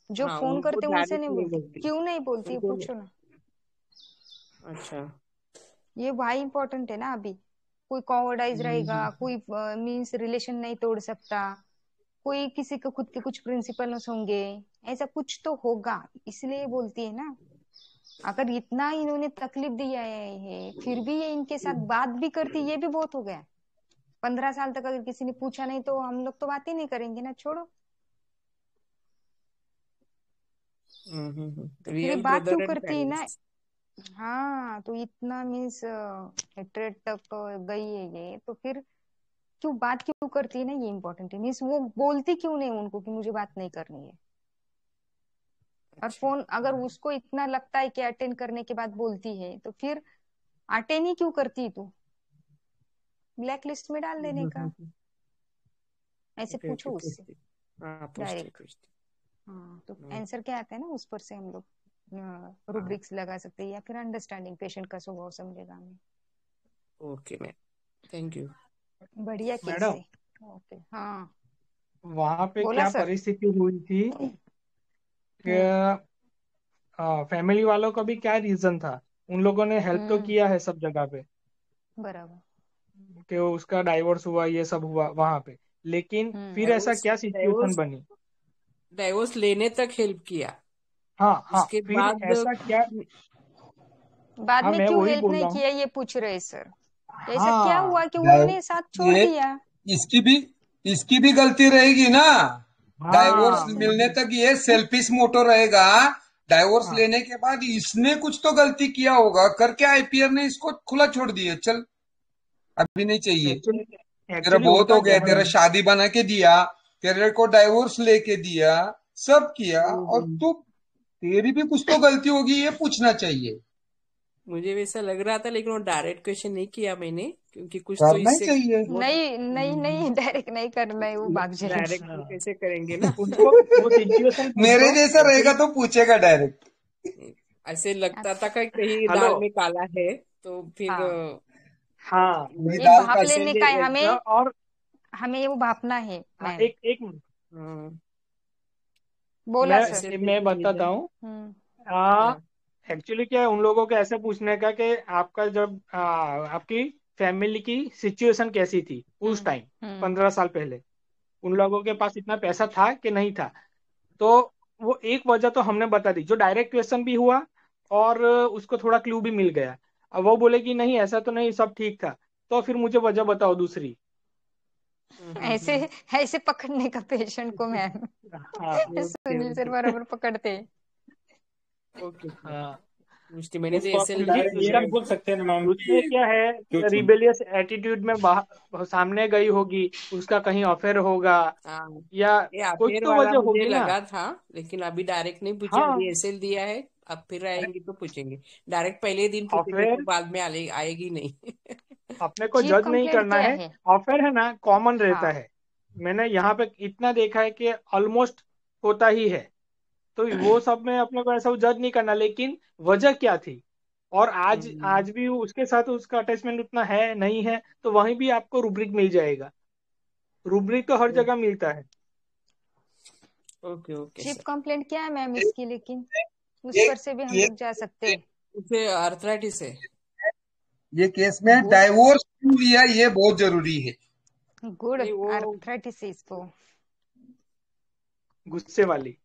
जो हाँ, फोन उनको करते हैं उनसे डायरेक्ट नहीं नहीं बोलती। बोलती क्यों नहीं बोलती है उनको। पूछो ना। अच्छा। ये भाई इंपॉर्टेंट है ना। अभी कोई कॉवर्डाइज रहेगा, कोई मीन्स रिलेशन नहीं तोड़ सकता, कोई किसी को खुद के कुछ प्रिंसिपल्स होंगे, ऐसा कुछ तो होगा, इसलिए बोलती है ना। अगर इतना इन्होंने तकलीफ दिया है फिर भी ये इनके साथ बात भी करती, ये भी बहुत हो गया। 15 साल तक अगर किसी ने पूछा नहीं तो हम लोग तो बात ही नहीं करेंगे ना, छोड़ो। तो फिर ये रियल बात क्यों ब्रदर एंड करती है ना। पेरेंट्स। हाँ तो इतना मीन्स हेट्रेड तक गई है ये, तो फिर क्यों बात क्यों करती है ना, ये इम्पोर्टेंट है। मीन्स वो बोलती क्यों नहीं उनको कि मुझे बात नहीं करनी है। और अच्छा। फोन अगर उसको इतना लगता है कि अटेंड करने के बाद बोलती है, तो फिर अटेंड ही क्यों करती है तू, ब्लैक लिस्ट में डाल देने का। ऐसे ओके ओके, पूछो उससे पूछती। हाँ, पूछती डायरेक्ट। पूछती। हाँ तो हम्म, आंसर क्या आता है ना, उस पर से हम लोग हाँ। रुब्रिक्स लगा सकते हैं, या फिर अंडरस्टैंडिंग पेशेंट का स्वभाव समझेगा हमें। Okay ma'am, thank you. बढ़िया केस मैडम, है। ओके हाँ वहां पे बोला क्या सर। परिस्थिति हुई थी हम्म कि फैमिली वालों का भी क्या रीजन था। उन लोगों ने हेल्प तो हम्म किया है सब जगह पे बराबर। कि उसका डाइवोर्स हुआ, ये सब हुआ वहां पे, लेकिन फिर ऐसा डाइवोर्स क्या सिचुएशन डाइवोर्स बनी। डाइवोर्स लेने तक हेल्प किया। हाँ हाँ, उसके फिर बाद ऐसा क्या। बाद हाँ, में मैं क्यों वही हेल्प बोल नहीं रहा हूँ। किया ये पूछ रहे सर। ऐसा क्या हाँ हुआ कि उन्होंने साथ छोड़ ये दिया। इसकी भी इसकी भी गलती रहेगी ना। डाइवोर्स हाँ मिलने तक ये सेल्फिश मोटो रहेगा। डाइवोर्स हाँ, लेने के बाद इसने कुछ तो गलती किया होगा, करके आईपीआर ने इसको खुला छोड़ दिया, चल अभी नहीं चाहिए, एक्चुअली तेरा एक्चुअली बहुत होता हो क्या गया, है। तेरा शादी बना के दिया, तेरे को डाइवोर्स लेके दिया, सब किया, और हम्म, तू तेरी भी कुछ तो गलती होगी, ये पूछना चाहिए। मुझे वैसा लग रहा था, लेकिन वो डायरेक्ट क्वेश्चन नहीं किया मैंने, क्योंकि कुछ तो करना ही इससे चाहिए। बहुत नहीं नहीं नहीं डायरेक्ट नहीं करना है, वो भाग जाएगी। डायरेक्ट तो हाँ, कैसे करेंगे ना। उनको वो सिचुएशन पूछ मेरे दो। जैसा रहेगा एक्चुअली, तो पूछेगा डायरेक्ट। ऐसे लगता था कि कहीं हेलो। दाल में काला है, तो फिर हाँ हाँ, पूरी ये दाल भाप का लेने का है हमें। और हमें वो भापना है हाँ, मैम। एक मिनट, हाँ, बोला सर। ऐसे फिर मैं बताता रीजन। हूँ। हम्म आ, हाँ। एक्चुअली क्या है, उन लोगों को ऐसे पूछने का कि आपका जब आपकी फैमिली की सिचुएशन कैसी थी उस हम्म टाइम, हम्म 15 साल पहले। उन लोगों के पास इतना पैसा था कि नहीं था। तो वो एक वजह तो हमने बता दी, जो डायरेक्ट क्वेश्चन भी हुआ और उसको थोड़ा क्लू भी मिल गया। अब वो बोले कि नहीं ऐसा तो नहीं, सब ठीक था। तो फिर मुझे वजह बताओ दूसरी। ऐसे ऐसे पकड़ने का पेशेंट को मैम। हाँ ओके सुनील सर ओके बराबर पकड़ते हैं। Okay okay. हाँ, मुझे मैंने तो उसको ऐसे अपन ये डायरेक्ट ये इसका भी बोल सकते हैं ना मैम उसमें कि क्या है, क्यों क्यों रिबेलियस एटीट्यूड में बाहर सामने गई होगी, उसका कहीं अफेयर होगा, हाँ, या ये कुछ अफेयर तो वाला वजह मुझे होगी ना। लगा था, लेकिन अभी डायरेक्ट नहीं पूछे। हाँ, अभी ऐसे दिया है, अब फिर अरे आएंगी तो पूछेंगे। डायरेक्ट पहले दिन पूछेंगे तो अफेयर बाद में आएगी नहीं। अपने को चीफ जज नहीं कंप्लेंट करना क्या है। है। अफेयर है ना, कॉमन रहता हाँ है। मैंने यहाँ पे इतना देखा है कि ऑलमोस्ट होता ही है। तो वो सब में अपने को ऐसा जज नहीं करना, लेकिन वजह क्या थी। और आज हम्म, आज भी उसके साथ उसका अटैचमेंट उतना है नहीं है, तो वहीं भी आपको रूब्रिक मिल जाएगा। रूब्रिक तो हर जगह मिलता है। Okay okay chief sir. Complaint क्या है मैम ये इसकी, लेकिन उस ये पर से भी हम ये लोग जा सकते हैं। उसे आर्थराइटिस है। ये केस में गुड डाइवोर्स क्यों लिया, ये बहुत जरूरी है। गुड नहीं, वो आर्थराइटिस इसको। गुस्से वाली।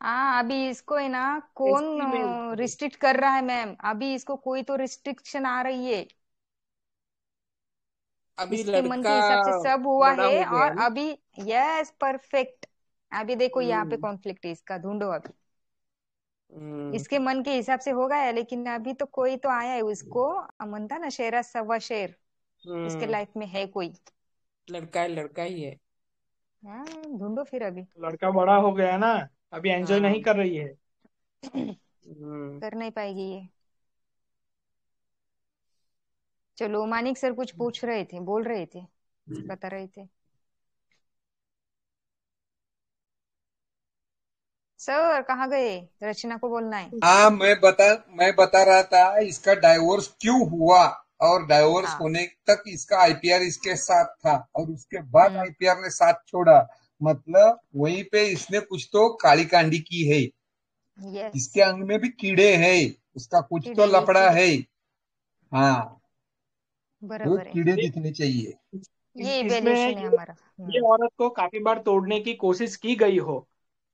हाँ अभी इसको है ना, कौन एसपी में उसको रिस्ट्रिक्ट कर रहा है मैम, अभी इसको कोई तो रिस्ट्रिक्शन आ रही है। अभी इसके मन के लड़का हिसाब से सब हुआ बड़ा है हो गया और ना। अभी यस परफेक्ट। अभी देखो यहाँ पे हम्म कॉन्फ्लिक्ट है इसका, ढूंढो अभी। हम्म इसके मन के हिसाब से हो गया, लेकिन अभी तो कोई तो आया है उसको, मनता ना शेरा सवा शेर, उसके हम्म, लाइफ में है कोई। लड़का ही है। हाँ ढूंढो फिर अभी। लड़का बड़ा हो गया ना, अभी एंजॉय नहीं हाँ। कर रही है। हम्म कर नहीं पाएगी ये। चलो मानिक सर कुछ पूछ रहे थे, बोल रहे थे, बता रहे थे। सर कहाँ गए? रचना को बोलना है। हाँ, मैं बता रहा था इसका डाइवोर्स क्यों हुआ, और डाइवोर्स हाँ। होने तक इसका आईपीआर इसके साथ था, और उसके बाद आईपीआर ने साथ छोड़ा। मतलब वहीं पे इसने कुछ तो काली कांडी की है। यस, इसके अंग में भी कीड़े हैं, उसका कुछ तो कीड़े है लफड़ा इसीलिए। है। हाँ, तो बराबर है, कीड़े दिखने चाहिए। ये इसमें इवेल्यूशन है हमारा। ये औरत को काफी बार तोड़ने की कोशिश की गई हो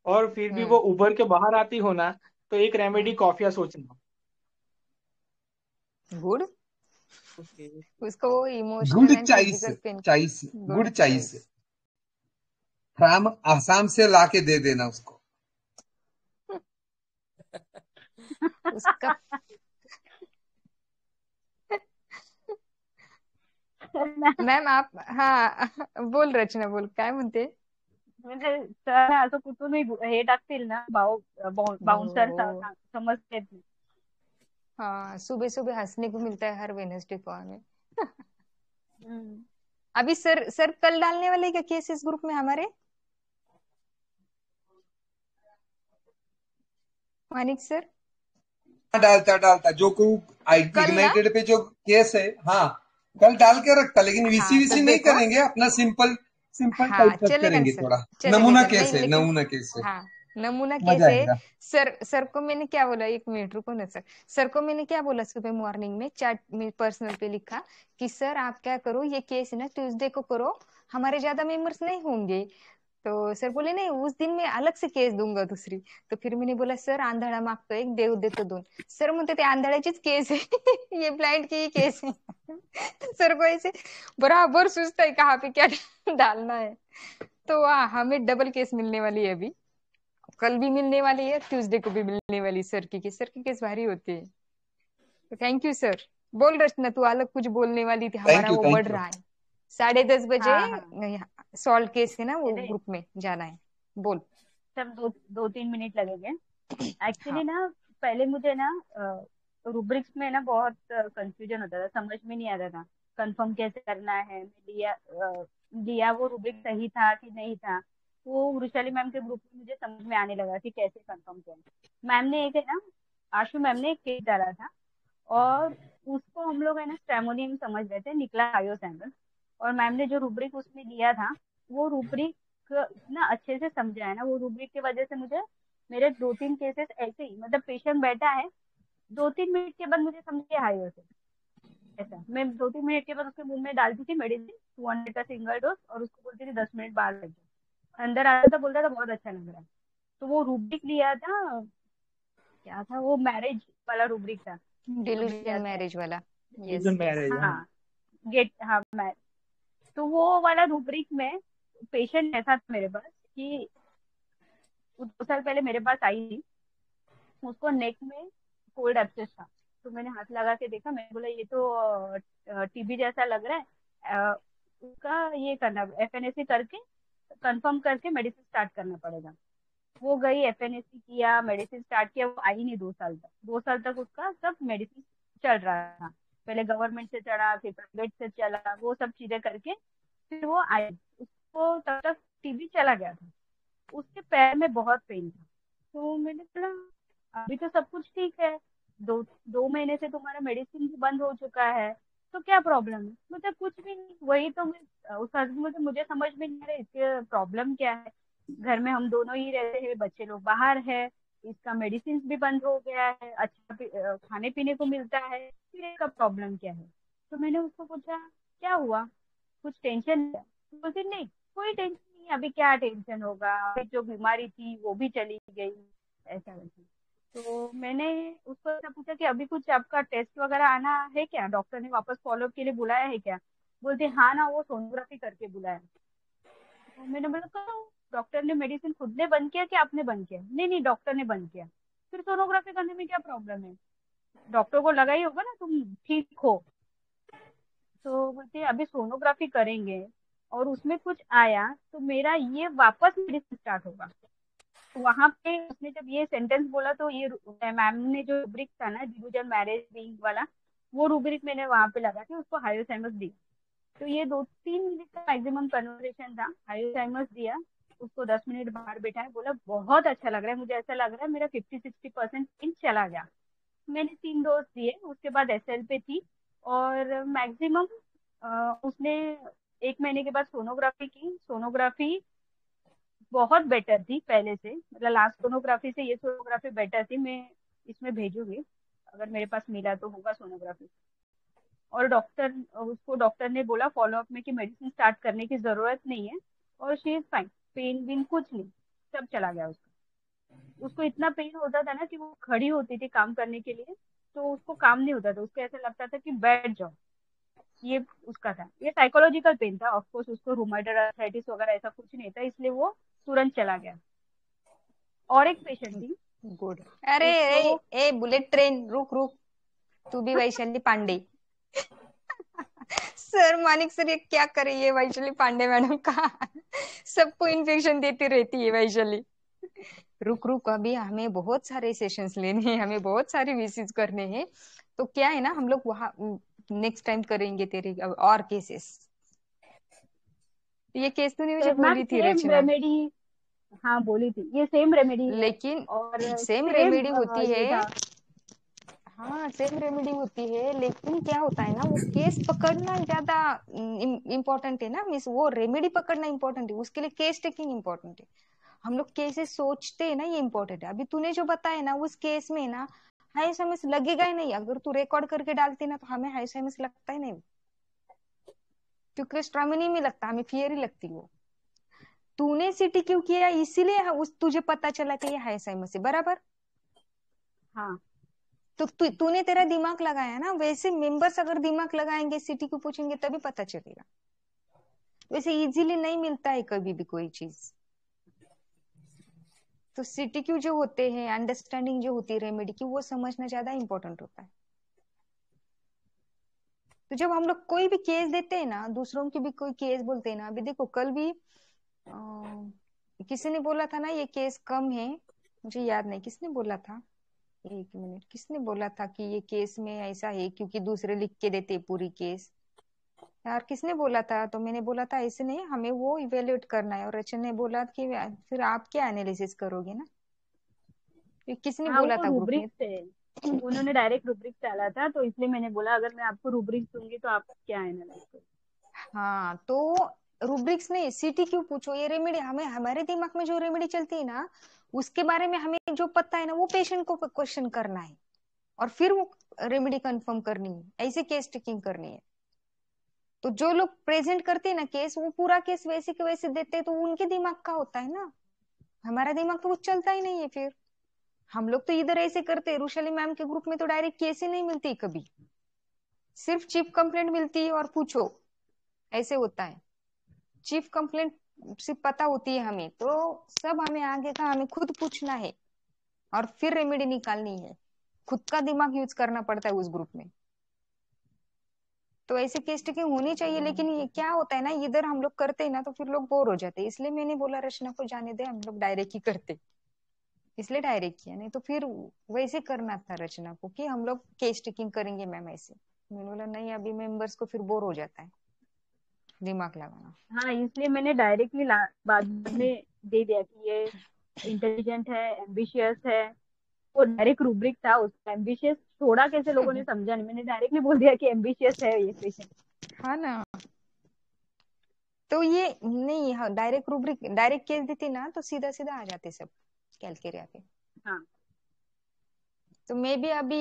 और फिर भी वो उभर के बाहर आती हो ना, तो एक रेमेडी कॉफिया सोचना। गुड। उसको good emotional and choice, physical pain. Choice, good good choice. Choice. From Assam से लाके दे देना उसको। उसका मॅम आप हा बोल रचना, बोल काय म्हणते? म्हणजे सर असं कुठूनही हे टाकतील ना, बाउन्सर हो। समजते ती. हाँ, सुबह सुबह हंसने को मिलता है हर वेडनेसडे को हमें। अभी सर कल डालने वाले क्या केस इस ग्रुप में हमारे? मानिक सर डालता जो ग्रुप कल ना? इग्नाइटेड पे जो केस है, हाँ कल डाल के रखता, लेकिन वीसी हाँ तो वीसी नहीं देखो, करेंगे, अपना सिंपल सिंपल हाँ टाइप कट चलेगा ना करेंगे, सर, थोड़ा चलेगा नमूना सर, केस नहीं है, लेकिन नमूना केस है, हाँ नमूना मजा कैसे? आएगा। सर को मैंने क्या बोला, एक मिनट रुको ना सर। सर को मैंने क्या बोला सुबह मॉर्निंग में चैट में पर्सनल पे लिखा कि सर आप क्या करो, ये केस है ना ट्यूसडे को करो, हमारे ज्यादा मेंबर्स नहीं होंगे। तो सर बोले नहीं, उस दिन मैं अलग से केस दूंगा दूसरी। तो फिर मैंने बोला सर आंधळा मागतो एक, देव देतो दोन। सर म्हणते ते आंधळ्याचीच केस है ये ब्लाइंड की ही केस है। तो सर को ऐसे बराबर सोचता है कहाँ पे क्या डालना है। तो हमें डबल केस मिलने वाली है अभी, कल भी मिलने वाली है, ट्यूसडे को भी मिलने वाली। सर की केस, सर की केस भारी होती है। तो थैंक यू सर। बोल रचना, तू अलग कुछ बोलने वाली थी, हमारा वो बढ़ थैंक यू। रहा है। 10:30 बजे हाँ हाँ, सॉल्ट केस है ना, वो चले ग्रुप में जाना है। बोल। सब 2-3 मिनट लगेंगे हाँ। एक्चुअली ना. पहले मुझे ना रूब्रिक्स में ना बहुत कंफ्यूजन होता था, समझ में नहीं आता था कंफर्म कैसे करना है. दिया वो रूब्रिक सही था कि नहीं था, वो वृशाली मैम के ग्रुप में मुझे समझ में आने लगा कि कैसे कंफर्म किया. मैम ने एक है ना, आशु मैम ने एक केस डाला था, और उसको हम लोग है ना स्ट्रेमोनियम समझ रहे थे, निकला आयो सैंपल. और मैम ने जो रूब्रिक उसमें दिया था, वो रूब्रिक इतना अच्छे से समझा है ना, वो रूब्रिक की वजह से मुझे मेरे 2-3 केसेस ऐसे ही, मतलब पेशेंट बैठा है, 2-3 मिनट के बाद मुझे समझ के हाई होते. ऐसा मैं 2-3 मिनट के बाद उसके मुंह में डालती थी मेडिसिन, 200 का सिंगल डोज, और उसको बोलती थी 10 मिनट बाहर लग जाओ. अंदर आता था, बोलता था बहुत अच्छा लग रहा है. तो वो रूब्रिक लिया था, क्या था वो, मैरिज वाला रूब्रिक था. अभी डिल्यूजन याद है. मैरिज वाला। Yes decision yes. मैरिज, हाँ. हाँ, गेट, हाँ मैरिज. तो वो वाला रूब्रिक में पेशेंट ऐसा था मेरे पास कि वो 2 साल पहले मेरे पास आई थी. उसको नेक में कोल्ड एब्सेस था. तो मैंने हाथ लगा के देखा, मैंने बोला ये तो टीबी जैसा लग रहा है. उसका ये करना, एफएनएसी करके कंफर्म करके मेडिसिन स्टार्ट करना पड़ेगा. वो गई, एफएनएसी किया, मेडिसिन स्टार्ट किया, वो आई नहीं 2 साल तक. 2 साल तक उसका सब मेडिसिन चल रहा था. पहले गवर्नमेंट से चला, फिर प्राइवेट से चला, वो सब चीजें करके फिर वो आई. उसको तब तक टीबी चला गया था. उसके पैर में बहुत पेन था. तो मैंने बोला अभी तो सब कुछ ठीक है, 2 महीने से तुम्हारा मेडिसिन भी बंद हो चुका है, तो क्या प्रॉब्लम है? मुझे कुछ भी नहीं. वही तो मैं उस हस्बैंड मुझे मुझे समझ में नहीं आ रहा इसके प्रॉब्लम क्या है. घर में हम दोनों ही रहते हैं, बच्चे लोग बाहर है, इसका मेडिसिन भी बंद हो गया है, अच्छा खाने पीने को मिलता है, फिर इसका प्रॉब्लम क्या है? तो मैंने उसको पूछा क्या हुआ, कुछ टेंशन है? तो बोलती नहीं, कोई टेंशन नहीं, अभी क्या टेंशन होगा, अभी जो बीमारी थी वो भी चली गई, ऐसा वैसा. तो मैंने उसको ऐसा पूछा कि अभी कुछ आपका टेस्ट वगैरह आना है क्या, डॉक्टर ने वापस फॉलोअप के लिए बुलाया है क्या? बोलते हाँ ना, वो सोनोग्राफी करके बुलाया. तो मैंने बोला करो. डॉक्टर ने मेडिसिन खुद ने बंद किया कि आपने बंद किया? नहीं नहीं, डॉक्टर ने बंद किया. फिर सोनोग्राफी करने में क्या प्रॉब्लम है? डॉक्टर को लगा ही होगा ना तुम ठीक हो. तो बोलते अभी सोनोग्राफी करेंगे और उसमें कुछ आया तो मेरा ये वापस मेडिसिन स्टार्ट होगा. वहां पे उसने जब ये सेंटेंस बोला, तो ये मैम ने जो ब्रिक था ना, डिल्यूजन मैरिज बिंग वाला, वो रूब्रिक मैंने वहां पे लगा के उसको हायोसाइमस दी। तो ये 2-3 मिनट का मैक्सिमम कन्वर्सेशन था। हायोसाइमस दिया, उसको 10 मिनट बाहर बैठाया, बोला बहुत अच्छा लग रहा है, मुझे ऐसा लग रहा है मेरा 50-60% पेन चला गया। मैंने 3 डोज दिए, उसके बाद एसएल पे थी। और मैक्सिमम उसने 1 महीने के बाद सोनोग्राफी की। सोनोग्राफी बहुत बेटर थी पहले से, मतलब लास्ट सोनोग्राफी से ये सोनोग्राफी बेटर थी। मैं इसमें भेजूंगी, अगर मेरे पास मिला तो होगा सोनोग्राफी। और डॉक्टर ने बोला फॉलो अप में कि मेडिसिन स्टार्ट करने की जरूरत नहीं है, और शी इज फाइन, पेन वेन कुछ नहीं, सब चला गया उसका। उसको इतना पेन होता था ना कि वो खड़ी होती थी काम करने के लिए, तो उसको काम नहीं होता था, उसको ऐसा लगता था कि बैठ जाओ। ये उसका था, ये साइकोलॉजिकल पेन था। ऑफ कोर्स उसको रूमेटॉइड आर्थराइटिस वगैरह ऐसा कुछ नहीं था, इसलिए वो तुरंत चला गया। और एक पेशेंट थी, गुड। अरे उसको ए बुलेट ट्रेन, रुक रुक, तू भी वैशाली पांडे। सर मानिक सर ये क्या करे, ये वैशाली पांडे मैडम का सबको इन्फेक्शन देती रहती है वैशाली। रुक रुक, अभी हमें बहुत सारे सेशंस लेने हैं, हमें बहुत सारे विजिट करने हैं। तो क्या है ना, हम लोग वहाँ नेक्स्ट टाइम करेंगे तेरे और केसेस। ये केस तूने मुझे मैम बोली थी सेम रचना, रेमेडी, हाँ बोली थी, ये सेम रेमेडी है। लेकिन और सेम सेम रेमेडी होती ये है। था। हाँ सेम रेमेडी होती है, लेकिन क्या होता है ना, वो केस पकड़ना ज्यादा इम्पोर्टेंट है ना। मिस वो रेमेडी पकड़ना इम्पोर्टेंट है, उसके लिए केस टेकिंग इम्पोर्टेंट है। हम लोग केसेस सोचते हैं ना, ये इम्पोर्टेंट है। अभी तूने जो बताया ना उस केस में ना, हाइसाइमस लगेगा ही नहीं। अगर तू रिकॉर्ड करके डालती ना तो हमें हाइसाइमस लगता ही नहीं, क्योंकि स्ट्रामिनी में लगता, हमें फियर ही लगती वो। तूने सीटी क्यों किया, इसीलिए उस तुझे पता चला कि ये हाइसाइमस है, बराबर। हाँ तो तूने तेरा दिमाग लगाया ना, वैसे मेंबर्स अगर दिमाग लगाएंगे, सिटी को पूछेंगे, तभी पता चलेगा। वैसे इजीली नहीं मिलता है कभी भी कोई चीज। तो सिटी क्यू जो होते हैं, अंडरस्टैंडिंग जो होती है रेमेडी की, वो समझना ज्यादा इंपॉर्टेंट होता है। तो जब हम लोग कोई भी केस देते हैं ना, दूसरों की भी कोई केस बोलते हैं ना, अभी देखो कल भी किसी ने बोला था ना ये केस कम है, मुझे याद नहीं किसने बोला था, 1 मिनट, किसने बोला था कि ये केस में ऐसा है क्योंकि दूसरे लिख के देते पूरी केस। यार किसने बोला था, तो मैंने बोला था ऐसे नहीं, हमें वो इवेल्युएट करना है। और रचन ने बोला कि फिर आप क्या एनालिसिस करोगे ना, किसने हाँ, बोला वो था ग्रुप में। रूब्रिक थे, उन्होंने डायरेक्ट रूब्रिक डाला था, तो इसलिए मैंने बोला अगर मैं आपको रूब्रिक दूंगी तो आप क्या एनालाइज करोगे। हाँ तो रूब्रिक्स नहीं, सीटी क्यों पूछो, ये रेमेडी हमें, हमारे दिमाग में जो रेमेडी चलती है ना, उसके बारे में हमें जो पता है ना, वो पेशेंट को क्वेश्चन करना है और फिर वो रेमेडी कंफर्म करनी है, ऐसे केस टेकिंग करनी है। तो जो लोग प्रेजेंट करते हैं ना केस, वो पूरा केस वैसे के वैसे देते हैं, तो उनके दिमाग का होता है ना, हमारा दिमाग तो कुछ चलता ही नहीं है। फिर हम लोग तो इधर ऐसे करते हैं, रुशाली मैम के ग्रुप में तो डायरेक्ट केस ही नहीं मिलती कभी, सिर्फ चीफ कंप्लेंट मिलती है और पूछो, ऐसे होता है। चीफ कंप्लेंट सिर्फ पता होती है हमें, तो सब हमें आगे का हमें खुद पूछना है और फिर रेमेडी निकालनी है, खुद का दिमाग यूज करना पड़ता है उस ग्रुप में। तो ऐसे केस टेकिंग होनी चाहिए, लेकिन ये क्या होता है ना, इधर हम लोग करते हैं ना तो फिर लोग बोर हो जाते हैं। इसलिए मैंने बोला रचना को जाने दे, हम लोग डायरेक्ट ही करते, इसलिए डायरेक्ट किया। नहीं तो फिर वैसे करना था रचना को कि हम लोग केस टेकिंग करेंगे मैम ऐसे। मैंने बोला नहीं, अभी मेंबर्स को फिर बोर हो जाता है दिमाग लगाना। हाँ, इसलिए मैंने डायरेक्टली बाद में दे दिया कि ये इंटेलिजेंट है, एम्बिशियस है। वो डायरेक्ट रूब्रिक था उसका, एम्बिशियस थोड़ा कैसे लोगों ने समझा नहीं, मैंने डायरेक्टली बोल दिया कि एम्बिशियस है ये पेशेंट। हाँ ना, तो ये नहीं, हाँ डायरेक्ट रूब्रिक, डायरेक्ट केस देती ना तो सीधा सीधा आ जाते सब कैलकेरिया पे। हाँ तो मैं भी अभी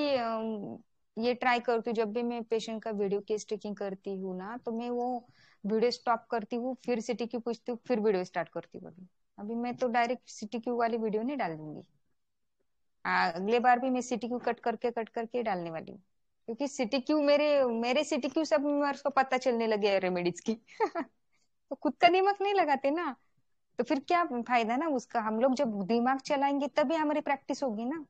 ये ट्राई करती हूँ, जब भी मैं पेशेंट का वीडियो केस टेकिंग करती हूँ ना, तो मैं वो वीडियो स्टॉप करती हूँ, फिर सिटी क्यू पूछती हूँ, फिर वीडियो स्टार्ट करती हूँ। अभी अभी मैं तो डायरेक्ट सिटी क्यू वाली वीडियो नहीं डाल दूंगी। अगले बार भी मैं सिटी क्यू कट करके डालने वाली हूँ, क्योंकि सिटी क्यू मेरे मेरे सिटी क्यू सब मेंबर्स को पता चलने लगे है रेमेडीज की। तो खुद का दिमाग नहीं लगाते ना, तो फिर क्या फायदा ना उसका। हम लोग जब दिमाग चलाएंगे तभी हमारी प्रैक्टिस होगी ना।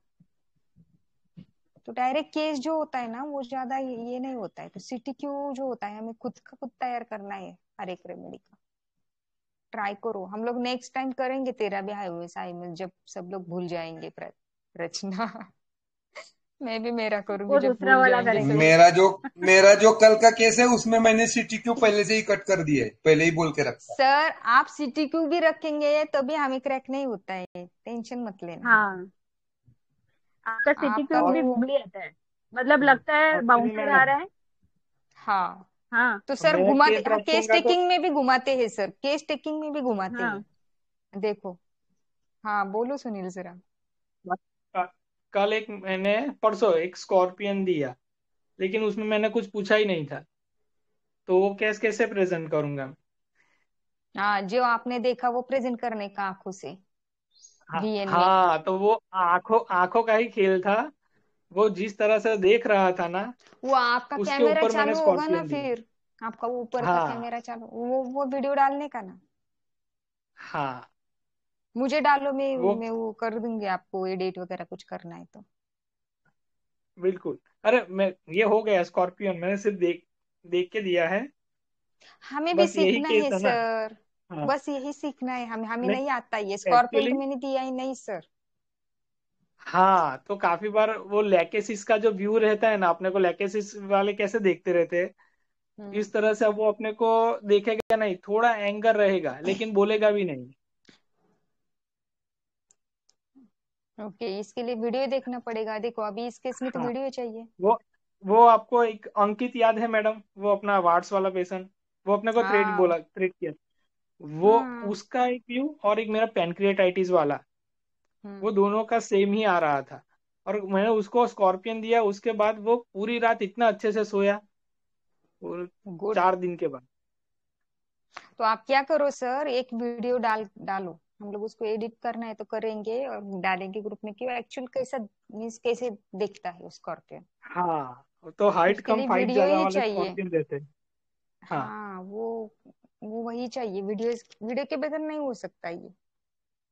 तो डायरेक्ट केस जो होता है ना, वो ज्यादा ये नहीं होता है। तो सिटी क्यू जो होता है, हमें खुद का खुद तैयार करना है हर एक रेमेडी का। ट्राई करो, हम लोग नेक्स्ट टाइम करेंगे तेरा भी हाईवे साइमल, जब सब लोग भूल जाएंगे रचना। मैं भी मेरा करूंगी वो जब दूसरा भूल वाला जाएंगे करेंगे। तो। मेरा जो कल का केस है उसमें मैंने CTQ पहले से ही कट कर दिया है, पहले ही बोल के रखा। सर आप CTQ भी रखेंगे तो भी हमें क्रैक नहीं होता है, टेंशन मत लेना। हाँ, आपका आपका CTQ तो भी घूमली आता है, मतलब लगता है और सुनिए बाउंसर आ मैडम, रहा है। हाँ हाँ तो सर मैं घुमाते, केस हाँ केस रखूंगा तो टेकिंग में भी घुमाते हैं सर, केस टेकिंग में भी घुमाते हाँ। हैं, देखो। हाँ बोलो सुनील जरा। क- कल एक मैंने परसों एक स्कॉर्पियन दिया, लेकिन उसमें मैंने कुछ पूछा ही नहीं था, तो वो केस कैसे प्रेजेंट करूंगा? हाँ जो आपने देखा वो प्रेजेंट करने का आंखों से, हाँ VN में। हाँ, तो वो आंखों आंखों का ही खेल था। वो जिस तरह से देख रहा था ना, वो आपका उसके कैमरा ऊपर मैंने चालू होगा ना स्कॉर्पियन दिया। फिर, आपका वो ऊपर का हाँ कैमरा चालू, वो वीडियो डालने का ना, हाँ, मुझे डालो, मैं वो मैं वो कर दूंगी आपको, एडिट वगैरह कुछ करना है तो। बिल्कुल। अरे मैं, ये हो गया स्कॉर्पियन, मैंने सिर्फ देख देख के दिया है। हमें भी बस यही सीखना केस है है ना। सर, हाँ, बस यही सीखना है हमें, हमें नहीं नहीं आता ये स्कॉर्पियन एक्चुअली, तो मैंने दिया ही नहीं सर। हाँ तो काफी बार वो लैकेसिस का जो व्यू रहता है ना, अपने को लैकेसिस वाले कैसे देखते रहते हैं, हम्म। इस तरह से अब वो अपने को देखेगा नहीं, थोड़ा एंगर रहेगा लेकिन बोलेगा भी नहीं। ओके, इसके लिए वीडियो देखना पड़ेगा, देखो अभी इस केस में तो हाँ, वीडियो चाहिए। वो वो आपको एक अंकित याद है मैडम, वो अपना वार्ड्स वाला पेशेंट, वो अपने को हाँ थ्रेट किया, वो हाँ। उसका एक व्यू और एक मेरा पैनक्रिएटाइटिस वाला, वो हम्म। दोनों का सेम ही आ रहा था। और मैंने उसको स्कॉर्पियन दिया, उसके बाद वो पूरी रात इतना अच्छे से सोया, और गुड। 4 दिन के बाद। तो आप क्या करो सर, एक वीडियो डालो, हम लोग उसको एडिट करना है तो करेंगे और डालेंगे ग्रुप में कि एक्चुअल कैसा, मीन्स कैसे दिखता है स्कॉर्पियन। हाँ, तो हाइट उसके कम लिए फाइट वीडियो ज्यादा ही वाले चाहिए। स्कॉर्पियन देते हैं। हाँ हाँ वो वही चाहिए, वीडियो, वीडियो के बगैर नहीं हो सकता ये।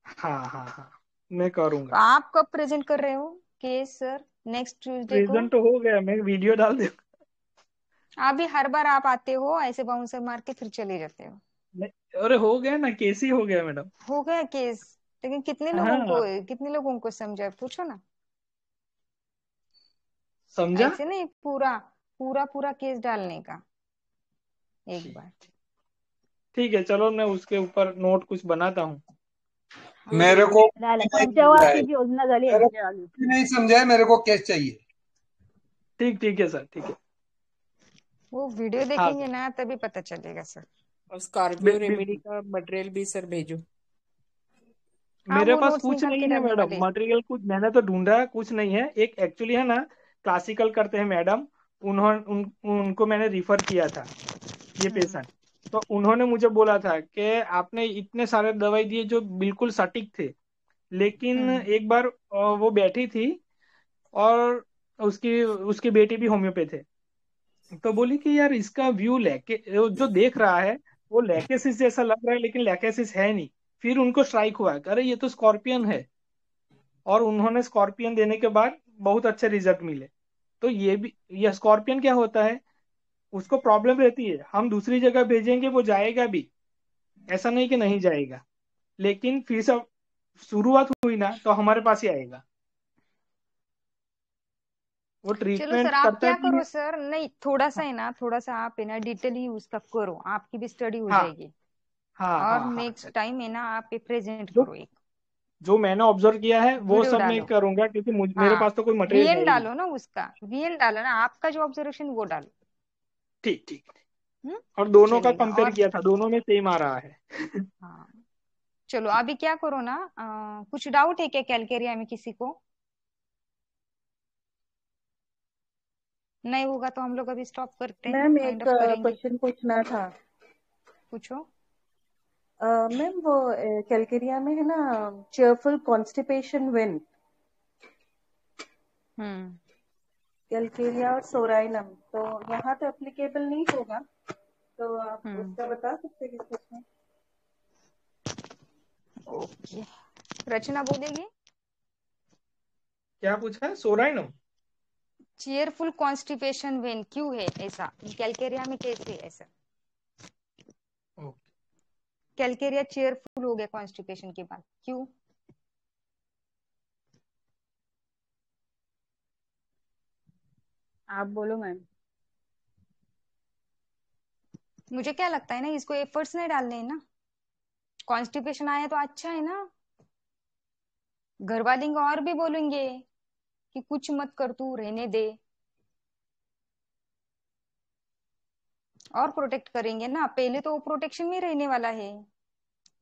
हाँ हाँ हाँ, मैं तो करूंगा। आप कब प्रेजेंट कर रहे हो केस सर, नेक्स्ट ट्यूसडे को? प्रेजेंट तो हो गया, मैं वीडियो डाल दे। अभी हर बार आप आते हो ऐसे बाउंसर मार के फिर चले जाते हो। अरे हो गया ना, केस ही हो गया मैडम। हो गया केस, लेकिन हाँ, कितने लोगों को समझा पूछो ना। समझा। ऐसे नहीं, पूरा पूरा पूरा केस डालने का एक बार। ठीक, ठीक है, चलो मैं उसके ऊपर नोट कुछ बनाता हूँ। मेरे को झालं, नहीं समझा है, पंचवार्षिक योजना झाली मेरे यांची को चालू. भी नहीं समझा है, मेरे को कैश चाहिए। ठीक, ठीक है सर, ठीक है। वो वीडियो हाँ देखेंगे सर, ना तभी पता चलेगा सर। और स्कॉर्पियो रेमेडी बिल्कुल। का मटेरियल भी सर भेजो। हाँ मेरे वो पास नोट्स कुछ निकाल के नहीं है डालने मैडम, वाले। मटेरियल कुछ मैंने तो ढूंढा, कुछ नहीं है। एक एक्चुअली है ना, क्लासिकल करते हैं मैडम, उनको मैंने रिफर किया था ये हम्म पेशेंट। तो उन्होंने मुझे बोला था कि आपने इतने सारे दवाई दिए जो बिल्कुल सटीक थे, लेकिन हम्म एक बार वो बैठी थी, और उसकी उसकी बेटी भी होम्योपैथ है, तो बोली कि यार इसका व्यू लैके जो देख रहा है वो लैकेसिस जैसा लग रहा है, लेकिन लैकेसिस है नहीं। फिर उनको स्ट्राइक हुआ कि अरे ये तो स्कॉर्पियन है, और उन्होंने स्कॉर्पियन देने के बाद बहुत अच्छे रिजल्ट मिले। तो ये स्कॉर्पियन क्या होता है, उसको प्रॉब्लम रहती है, हम दूसरी जगह भेजेंगे वो जाएगा भी, ऐसा नहीं कि नहीं जाएगा, लेकिन फिर सब शुरुआत हुई ना तो हमारे पास ही आएगा। वो चलो सर ट्रीटमेंट आप करता क्या भी है। करो सर, नहीं थोड़ा सा हाँ है ना, थोड़ा सा आप है ना डिटेल ही उसका करो, आपकी भी स्टडी हो हाँ जाएगी। हाँ और हाँ हाँ, नेक्स्ट टाइम है ना आप प्रेजेंट जो करो, एक जो मैंने ऑब्जर्व किया है वो वीडियो सब मैं डालो। करूंगा, क्योंकि मेरे हाँ पास तो कोई मटेरियल है VN ही नहीं। डालो ना, उसका VN डालो ना, आपका जो ऑब्जर्वेशन वो डालो। ठीक, ठीक। हम्म। और दोनों का चलेगा कंपेयर और। किया था, दोनों में सेम आ रहा है। हाँ चलो ठीक। अभी क्या करो ना, कुछ डाउट है क्या कैलकेरिया में किसी को? नहीं होगा तो हम लोग अभी स्टॉप करते हैं, मैम काइंड एक ऑफ करेंगे। क्वेश्चन पूछना था। पूछो। मैम वो कैलकेरिया में है ना, चेयरफुल कॉन्स्टिपेशन विन, हम्म। कैलकेरिया और सोराइनम, तो यहाँ तो एप्लीकेबल नहीं होगा, तो आप हम्म। उसका बता सकते हैं किस में? ओके, रचना बोलेगी। क्या पूछा है, सोराइनम? चेयरफुल कॉन्स्टिपेशन वेन क्यों है ऐसा, कैलकेरिया में कैसे है ऐसा? कैलकेरिया चेयरफुल हो गया कॉन्स्टिपेशन के बाद, क्यों? आप बोलो मैम। मुझे क्या लगता है ना, इसको एफर्ट्स नहीं डालने हैं ना। कॉन्स्टिपेशन आया तो अच्छा है ना, घर वाले और भी बोलेंगे कि कुछ मत कर, तू रहने दे, और प्रोटेक्ट करेंगे ना। पहले तो वो प्रोटेक्शन में रहने वाला है,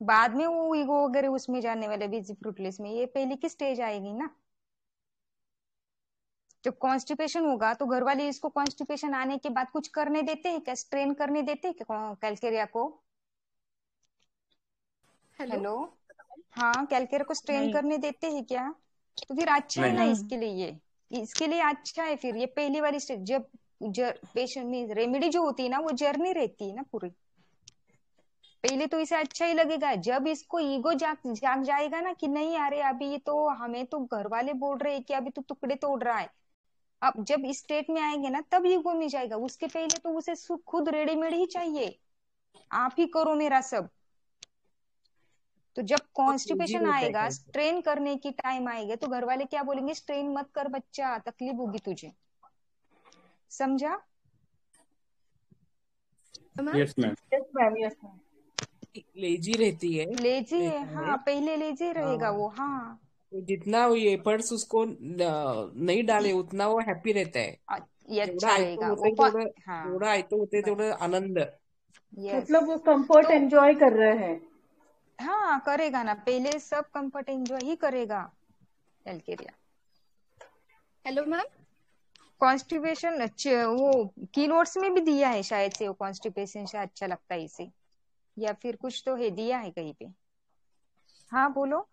बाद में वो ईगो वगैरह उसमें जाने वाले, बिजी फ्रूटलेस में। ये पहले की स्टेज आएगी ना। जब कॉन्स्टिपेशन होगा तो घर वाले इसको कॉन्स्टिपेशन आने के बाद कुछ करने देते हैं क्या, स्ट्रेन करने देते हैं क्या कैलकेरिया को? हेलो। हेलो, हाँ, कैलकेरिया को स्ट्रेन नहीं। करने देते हैं क्या? तो फिर अच्छा है ना नहीं। इसके लिए, इसके लिए अच्छा है। फिर ये पहली वाली स्टेज, जब पेशेंट में रेमेडी जो होती है ना, वो जर्नी रहती है ना पूरी। पहले तो इसे अच्छा ही लगेगा, जब इसको ईगो जाग जाग जाएगा ना कि नहीं, अरे अभी ये तो हमें तो घर वाले बोल रहे हैं कि अभी तो टुकड़े तोड़ रहा है। अब जब इस स्टेट में आएंगे ना, तब ईगो में जाएगा। उसके पहले तो उसे खुद रेडीमेड ही चाहिए, आप ही करो मेरा सब। तो जब बहुत इजी कॉन्स्टिपेशन रहता है आएगा, कैसे। स्ट्रेन करने की टाइम आएगा, तो घर वाले क्या बोलेंगे, स्ट्रेन मत कर बच्चा, तकलीफ होगी तुझे। समझा? Ma'am. Yes ma'am. Yes ma'am, yes ma'am. Lazy रहती है, लेजी है, रहता है। हाँ, पहले लेजी रहेगा हाँ, वो, हाँ। तो जितना वो एफर्ट्स उसको नहीं डाले उतना वो हैप्पी रहता है। ये जेवढा अच्छा आयतो रहेगा वो होते तेवढं, हाँ, जेवढं आयतो होते तेवढं आनंद। यस। मतलब वो कंफर्ट तो एंजॉय कर रहे हैं। हाँ, करेगा ना, पहले सब कंफर्ट एंजॉय ही करेगा कैलकेरिया। Hello ma'am. कॉन्स्टिपेशन वो की नोट्स में भी दिया है शायद से, वो कॉन्स्टिपेशन से अच्छा लगता है इसे, या फिर कुछ तो है, दिया है कहीं पे। हाँ बोलो।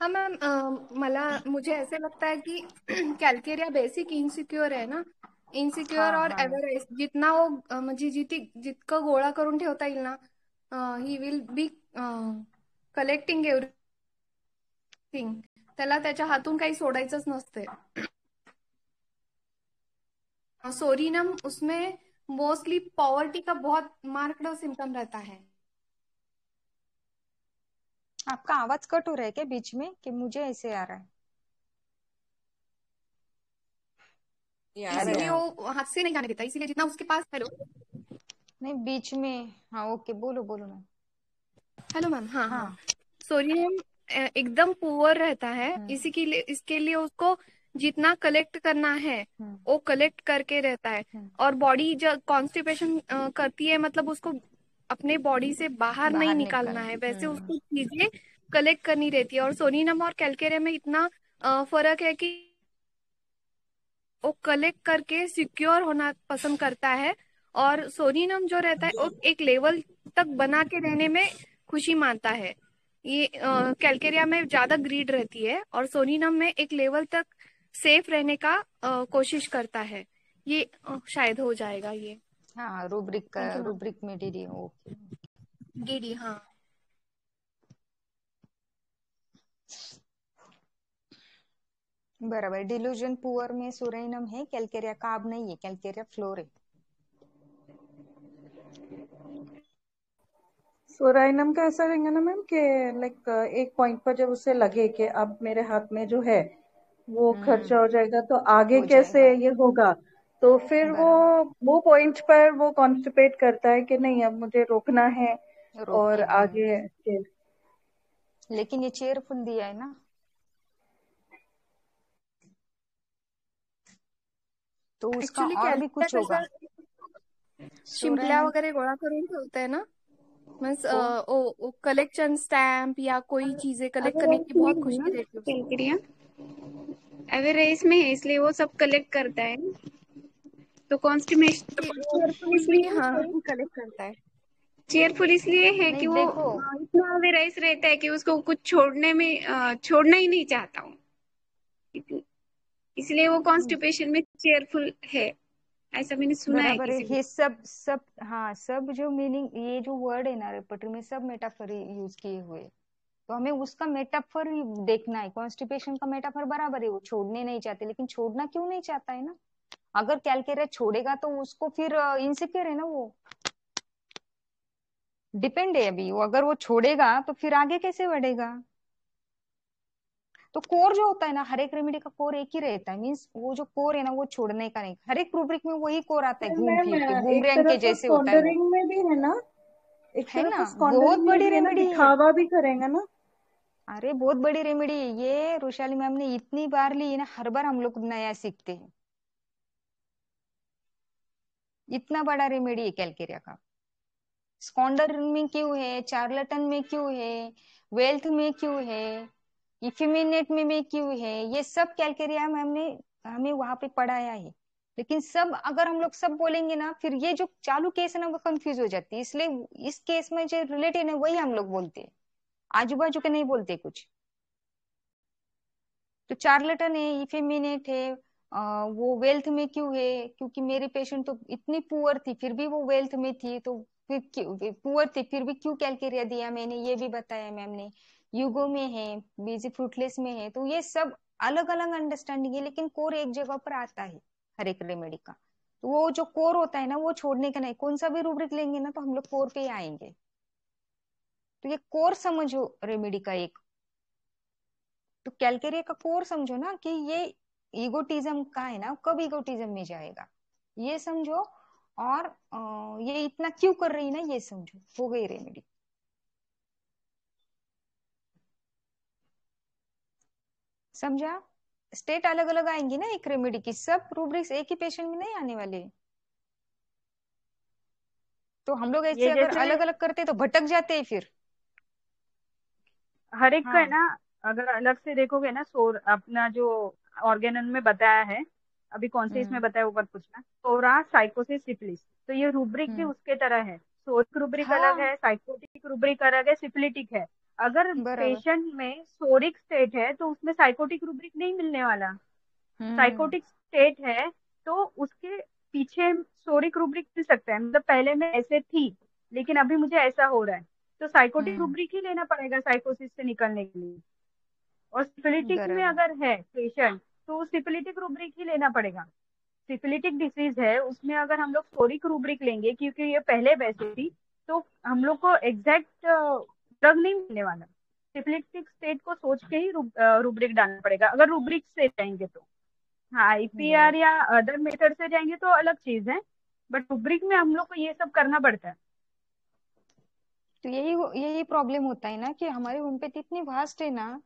हाँ मैम, मुझे ऐसे लगता है कि कॅल्केरिया बेसिक इन्सिक्युअर आहे ना. इन्सिक्युअर हाँ और हाँ एव्हरेज जितना वो म्हणजे जितकं गोळा करून ठेवता येईल ना, he will be collecting everything. त्याला त्याच्या हातून काही सोडायचंच नसते. सोरिनम उसमें मोस्टली पॉवर्टी का बहुत मार्क्ड सिम्टम रहता है. आपका आवाज कट हो रहा है क्या बीच में, कि मुझे ऐसे आ रहा है? ये आ रहा हेलो, है इसीलिए आप। वो हाथ से नहीं जाने देता, इसीलिए जितना उसके पास. हेलो. नहीं बीच में, हाँ ओके, बोलो बोलो ना। Hello ma'am. हाँ हाँ. हाँ। सोडियम एकदम पुअर रहता है, इसी के लिए इसके लिए उसको जितना कलेक्ट करना है वो कलेक्ट करके रहता है. और बॉडी जब कॉन्स्टिपेशन करती है, मतलब उसको अपने बॉडी से बाहर नहीं बाहर निकालना निकल। है, वैसे उसको चीजें कलेक्ट करनी रहती है. और सोनिनम और कैलकेरिया में इतना फर्क है कि वो कलेक्ट करके सिक्योर होना पसंद करता है. और सोनिनम जो रहता है वो एक लेवल तक बना के रहने में खुशी मानता है. ये कैलकेरिया में ज्यादा ग्रीड रहती है और सोनिनम में एक लेवल तक सेफ रहने का कोशिश करता है. ये शायद हो जाएगा ये. हाँ, rubric thank you ma'am. Rubric में डी ओके। डीडी. हाँ. बराबर, डिल्यूजन पुअर में सोरेनम है, कैलकेरिया कार्ब नहीं है, कैलकेरिया फ्लोर है। सोराइनम का ऐसा रहेगा ना मैम कि लाइक एक पॉइंट पर जब उसे लगे कि अब मेरे हाथ में जो है वो खर्चा हो जाएगा, तो आगे हो कैसे जाएगा, ये होगा, तो फिर बराबर, वो पॉइंट पर वो कॉन्स्टिपेट करता है कि नहीं अब मुझे रोकना है और रोकना है। आगे लेकिन ये चेयरफुल दिया है ना, तो उसका ऍक्च्युली और भी कुछ कैलकेरिया होगा। कसं शिंपल्या सोरेनम वगैरे गोळा करून ठेवते ना, मीन्स को कलेक्शन स्टैम्प या कोई चीजें कलेक्ट अगर करने रेस की में बहुत है ना खुशी रहती है उसको. कैलकेरिया, अगर रेस में है इसलिए वो सब कलेक्ट करता है. तो कॉन्स्टिमेशन चेयरफुल भी इसलिए हाँ है, कलेक्ट करता है. चेयरफुल इसलिए है नहीं कि वो देखो, इतना अवेराइज रहता है कि उसको कुछ छोड़ने में छोड़ना ही नहीं चाहता हूँ, इसलिए वो कॉन्स्टिपेशन में चेयरफुल है. ऐसा मैंने सुना है बराबर है किसी को. ये सब सब। हाँ, सब जो मीनिंग, ये जो वर्ड है ना रेपर्टरी में, सब मेटाफर यूज किए हुए, तो हमें उसका मेटाफर ही देखना है। कॉन्स्टिपेशन का मेटाफर बराबर है, वो छोड़ने नहीं चाहते, लेकिन छोड़ना क्यों नहीं चाहता है ना? अगर कैलकेरिया छोड़ेगा तो उसको फिर इनसिक्योर है ना, वो डिपेंड है अभी वो, अगर वो छोड़ेगा तो फिर आगे कैसे बढ़ेगा? तो कोर जो होता है ना, हर एक रेमेडी का कोर एक ही रहता है, मीन्स वो जो कोर है ना वो छोड़ने का नहीं, हर एक रूब्रिक में वही कोर आता है, घूम मैम फिर के एक बूमरैंग के तरफ वो जैसे होता है वो, स्कॉन्डरिंग में भी है ना, एक है तरफ ना। वो बहुत स्कॉन्डरिंग में बड़ी भी है ना, रेमेडी है, दिखावा भी करेंगे ना। अरे बहुत बड़ी रेमेडी है ये। रोशाली मैम ने इतनी बार ली है ना, हर बार हम लोग नया सीखते हैं। इतना बड़ा रेमेडी है कैलकेरिया का। स्कॉन्डर में क्यों है, चार्लटन में क्यों है, वेल्थ में क्यों है, इफिमिनेट में क्यों है, ये सब कैलकेरिया मैम ने हमें वहां पे पढ़ाया है। लेकिन सब अगर हम लोग सब बोलेंगे ना, फिर ये जो चालू केस है ना वो कंफ्यूज हो जाती है, इसलिए इस केस में जो रिलेटेड है वही हम लोग बोलते हैं, आजू बाजू के नहीं बोलते कुछ। तो चार्लटन है, इफेमिनेट है, वो वेल्थ में क्यों है, क्योंकि मेरी पेशेंट तो इतनी पुअर थी फिर भी वो वेल्थ में थी, तो फिर क्यों पुअर थी फिर भी क्यों कैलकेरिया दिया मैंने, ये भी बताया मैम ने। यूगो में है, बीजी फ्रूटलेस में है, तो ये सब अलग अलग अंडरस्टैंडिंग है, लेकिन कोर एक जगह पर आता है हर एक रेमेडी का। तो वो जो कोर होता है ना वो छोड़ने का नहीं, कौन सा भी रूब्रिक लेंगे ना तो हम लोग कोर पे ही आएंगे। तो ये कोर समझो रेमेडी का एक, तो कैलकेरिया का कोर समझो ना कि ये ईगोटिज्म का है ना, कब ईगोटिज्म में जाएगा ये समझो, और ये इतना क्यों कर रही है ना ये समझो, हो गई रेमेडी। समझा। स्टेट अलग अलग आएंगी ना एक रेमेडी की, सब रूब्रिक्स एक ही पेशेंट में नहीं आने वाले। तो हम लोग ऐसे ये अगर जैसे अलग अलग करते तो भटक जाते हैं फिर। हर एक का है हाँ। ना, अगर अलग से देखोगे ना, सोर अपना जो ऑर्गेनल में बताया है, अभी कौन से इसमें हम्म बताया वो मत पूछना, सोरा साइकोसिस सिफिलिस, तो ये रूब्रिक भी हम्म। उसके तरह है। सोरिक रूब्रिक अलग हाँ है, साइकोटिक रूब्रिक अलग है, सिफिलिटिक है। अगर बराबर। पेशेंट में सोरिक स्टेट है तो उसमें साइकोटिक रूब्रिक नहीं मिलने वाला। हम्म साइकोटिक स्टेट है तो उसके पीछे सोरिक रूब्रिक मिल सकता है, मतलब पहले मैं ऐसे थी लेकिन अभी मुझे ऐसा हो रहा है, तो साइकोटिक हम्म। रूब्रिक ही लेना पड़ेगा साइकोसिस से निकलने के लिए। और सिफिलिटिक में बराबर। अगर है पेशेंट तो सिफिलिटिक रूब्रिक ही लेना पड़ेगा। सिफिलिटिक डिसीज है, उसमें अगर हम लोग सोरिक रूब्रिक लेंगे क्योंकि ये पहले वैसे थी, तो हम लोग को एग्जैक्ट ड्रग नहीं मिलने वाला। सिफिलिटिक स्टेट को सोच के ही रूब्रिक डालना पड़ेगा अगर रूब्रिक से जाएंगे तो। हाँ, आईपीआर बराबर। या अदर मेथड से जाएंगे तो अलग चीज है, बट रूब्रिक में हम लोग को ये सब करना पड़ता है। तो यही प्रॉब्लम होता है ना कि हमारी होम्योपैथी इतनी वास्ट है ना,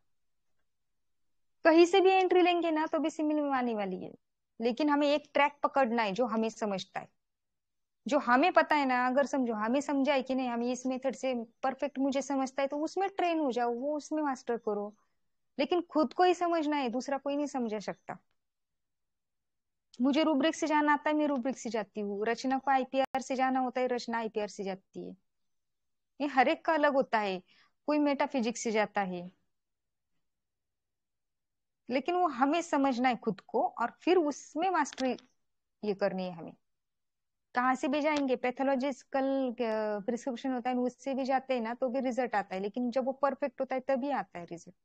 कहीं से भी एंट्री लेंगे ना तो भी सिमिल में आने वाली है। लेकिन हमें एक ट्रैक पकड़ना है जो हमें समझता है, जो हमें पता है ना, अगर समझो हमें समझा है कि नहीं, हम इस मेथड से परफेक्ट मुझे समझता है तो उसमें ट्रेन हो जाओ, वो उसमें मास्टर करो। लेकिन खुद को ही समझना है, दूसरा कोई नहीं समझा सकता। मुझे रूब्रिक से जाना आता है, मैं रूब्रिक से जाती हूँ, रचना को आईपीआर से जाना होता है, रचना आईपीआर से जाती है। ये हर एक का अलग होता है, कोई मेटाफिजिक्स से जाता है। लेकिन वो हमें समझना है खुद को, और फिर उसमें मास्टरी ये करनी है हमें। कहाँ से भी जाएंगे, पैथोलॉजिकल प्रिस्क्रिप्शन होता है उससे भी जाते हैं ना तो भी रिजल्ट आता है, लेकिन जब वो परफेक्ट होता है तभी आता है रिजल्ट,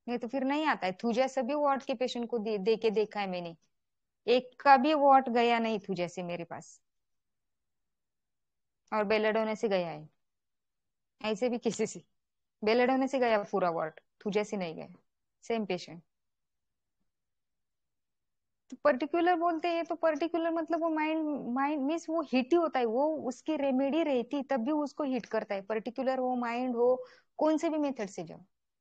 नहीं तो फिर नहीं आता है। थूजा सभी वार्ड के पेशेंट को दे के देखा है मैंने, एक का भी वार्ड गया नहीं थूजा से मेरे पास, और बेलेडोने से गया है। ऐसे भी किसी से बेलेडोने से गया पूरा वार्ड, थूजा से नहीं गया, सेम पेशेंट। तो पर्टिकुलर बोलते हैं तो पर्टिकुलर मतलब वो माइंड माइंड मीन्स वो हिट ही होता है, वो उसकी रेमेडी रहती तब भी उसको हिट करता है। पर्टिकुलर हो, माइंड हो, कौन से भी मेथड से जाओ,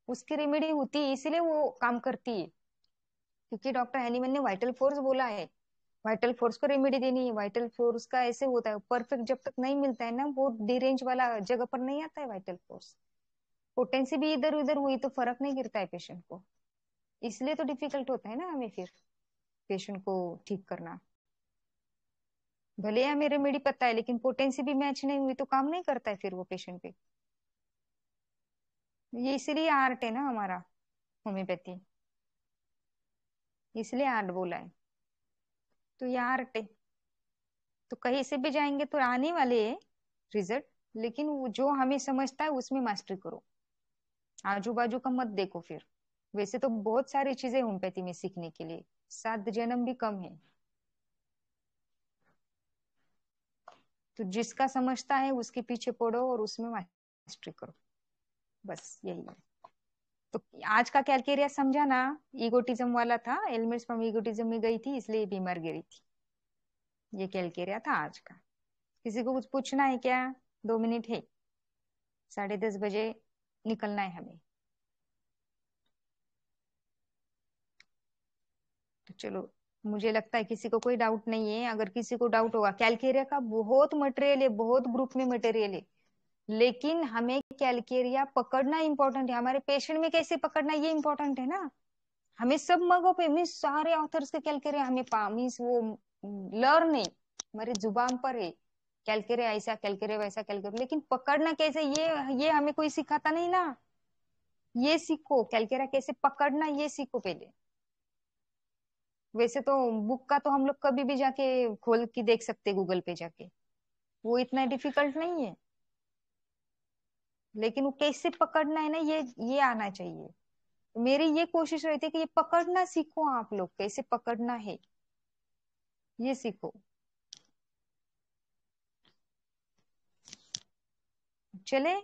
उसकी रेमेडी होती है, इसीलिए वो काम करती है। क्योंकि डॉक्टर हैनीमैन ने वाइटल फोर्स बोला है, वाइटल फोर्स को रेमेडी देनी है। वाइटल फोर्स का ऐसे होता है, परफेक्ट जब तक नहीं मिलता है ना, वो डिरेंज वाला जगह पर नहीं आता है वाइटल फोर्स। पोटेंसी भी इधर उधर हुई तो फर्क नहीं गिरता है पेशेंट को, इसलिए तो डिफिकल्ट होता है ना हमें फिर पेशेंट को ठीक करना। भले हमें रेमेडी पता है लेकिन पोटेंसी भी मैच नहीं हुई तो काम नहीं करता है फिर वो पेशेंट पे। ये इसीलिए आर्ट है ना हमारा होम्योपैथी, इसलिए आर्ट बोला है। तो ये आर्ट है, तो कहीं से भी जाएंगे तो आने वाले है रिजल्ट, लेकिन वो जो हमें समझता है उसमें मास्टरी करो, आजू बाजू का मत देखो फिर। वैसे तो बहुत सारी चीजें होम्योपैथी में सीखने के लिए, 7 जन्म भी कम है। तो जिसका समझता है उसके पीछे पढ़ो और उसमें मास्टरी करो, बस यही है। तो आज का कैलकेरिया समझा ना, ईगोटिज्म वाला था, एलिमेंट्स फ्रॉम ईगोटिज्म में गई थी इसलिए बीमार गिरी थी। ये कैलकेरिया था आज का। किसी को कुछ पूछना है क्या? 2 मिनट है, 10:30 बजे निकलना है हमें। तो चलो, मुझे लगता है किसी को कोई डाउट नहीं है। अगर किसी को डाउट होगा, कैलकेरिया का बहुत मटेरियल है, बहुत ग्रुप में मटेरियल है, लेकिन हमें कैलकेरिया पकड़ना इंपॉर्टेंट है। हमारे पेशेंट में कैसे पकड़ना ये इंपॉर्टेंट है ना। हमें सब मगों पे मीन्स सारे ऑथर्स के कैलकेरिया हमें मीन्स वो लर्न है, हमारी जुबान पर है, कैलकेरिया ऐसा, कैलकेरिया वैसा, कैलकेरिया, लेकिन पकड़ना कैसे ये हमें कोई सिखाता नहीं ना। ये सीखो, कैलकेरिया कैसे पकड़ना ये सीखो पहले। वैसे तो बुक का तो हम लोग कभी भी जाके खोल के देख सकते, गूगल पे जाके, वो इतना डिफिकल्ट नहीं है, लेकिन वो कैसे पकड़ना है ना, ये आना चाहिए। मेरी ये कोशिश रहती है कि ये पकड़ना सीखो, आप लोग कैसे पकड़ना है ये सीखो। चले?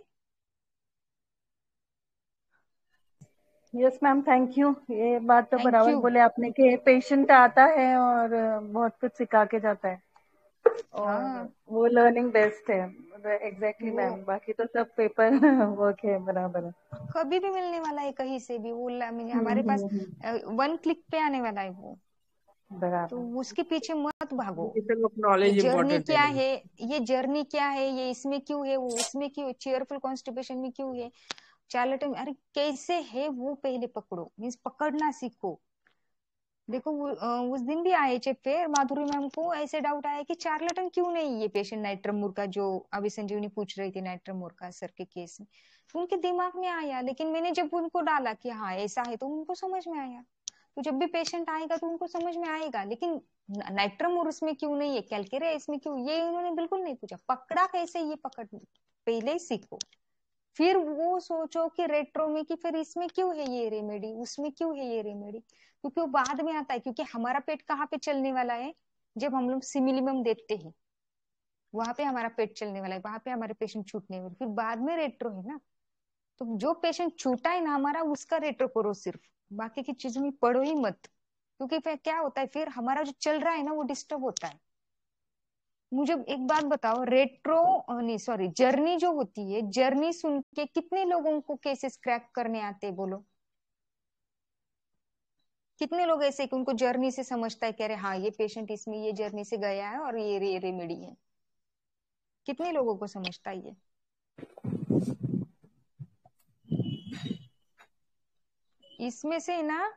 Yes ma'am, thank you. ये बात तो थैंक बराबर यू। बोले आपने कि पेशेंट आता है और बहुत कुछ सिखा के जाता है, और हाँ, वो लर्निंग बेस्ट है। एग्जैक्टली वो मैम, बाकी तो सब पेपर वर्क है, बराबर है। कभी भी मिलने वाला है कहीं से भी, वो हमारे पास हम्म। 1 क्लिक पे आने वाला है वो। तो बराबर। उसके पीछे मत भागो। ये सब ये नॉलेज जर्नी इम्पोर्टेंट है क्या मैम। है, ये जर्नी क्या है, ये इसमें क्यों है, वो उसमें क्यों, चेयरफुल कॉन्स्टिपेशन में क्यों है, चार्लेटन, अरे कैसे है वो पहले पकड़ो, मीन्स पकड़ना सीखो। देखो उस दिन भी IHF पे माधुरी मैम को ऐसे डाउट आया कि चार्लेटन क्यों नहीं ये पेशेंट नाइट्रमोर का, जो अभी संजीवनी पूछ रही थी नाइट्रमोर का सर के केस में, तो उनके दिमाग में आया। लेकिन मैंने जब उनको डाला कि हाँ ऐसा है, तो उनको समझ में आया। तो जब भी पेशेंट आएगा तो उनको समझ में आएगा, लेकिन नाइट्रमोर उसमें क्यों नहीं है, कैलकेरिया इसमें क्यों, ये उन्होंने बिल्कुल नहीं पूछा। पकड़ा कैसे ये पकड़, पहले ही सीखो, फिर वो सोचो कि रेट्रो में कि फिर इसमें क्यों है ये रेमेडी, उसमें क्यों है ये रेमेडी, क्योंकि वो बाद में आता है। क्योंकि हमारा पेट कहाँ पे चलने वाला है, जब हम लोग सिमिलिमम देते हैं वहां पे हमारा पेट चलने वाला है, वहां पे हमारे पेशेंट छूटने वाले, फिर बाद में रेट्रो है ना। तो जो पेशेंट छूटा है ना हमारा, उसका रेट्रो करो सिर्फ, बाकी की चीजों में पढ़ो ही मत। क्योंकि फिर क्या होता है, फिर हमारा जो चल रहा है ना वो डिस्टर्ब होता है। मुझे एक बात बताओ, रेट्रो नहीं सॉरी जर्नी जो होती है, जर्नी सुन के कितने लोगों को केसेस क्रैक करने आते हैं बोलो? कितने लोग ऐसे कि उनको जर्नी से समझता है, कह रहे हाँ ये पेशेंट इसमें ये जर्नी से गया है और ये रेमेडी है? कितने लोगों को समझता है ये? इसमें से ना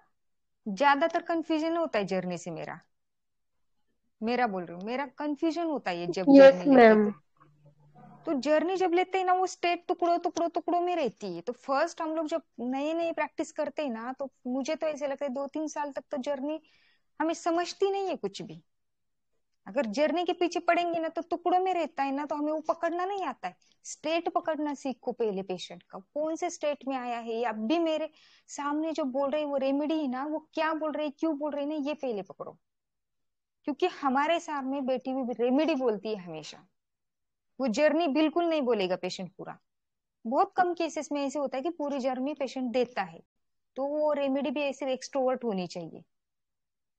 ज्यादातर कंफ्यूजन होता है जर्नी से। मेरा बोल रही हूँ, मेरा कंफ्यूजन होता है ये जब यस जर्नी लेते मैम। हैं। तो जर्नी जब लेते हैं ना, वो स्टेट टुकड़ों टुकड़ों टुकड़ों में रहती है। तो फर्स्ट हम लोग जब नए नए प्रैक्टिस करते हैं ना, तो मुझे तो ऐसे लगता है 2-3 साल तक तो जर्नी हमें समझती नहीं है कुछ भी। अगर जर्नी के पीछे पड़ेंगे ना तो टुकड़ों में रहता है ना, तो हमें वो पकड़ना नहीं आता है। स्टेट पकड़ना सीखो पहले, पेशेंट का कौन से स्टेट में आया है, अब भी मेरे सामने जो बोल रहे हैं वो रेमेडी है ना, वो क्या बोल रहे हैं, क्यों बोल रहे हैं ना, ये पहले पकड़ो। क्योंकि हमारे सामने बेटी हुई रेमेडी बोलती है हमेशा, वो जर्नी बिल्कुल नहीं बोलेगा पेशेंट पूरा। बहुत कम केसेस में ऐसे होता है कि पूरी जर्नी पेशेंट देता है, तो वो रेमेडी भी ऐसे एक्सट्रोवर्ट होनी चाहिए।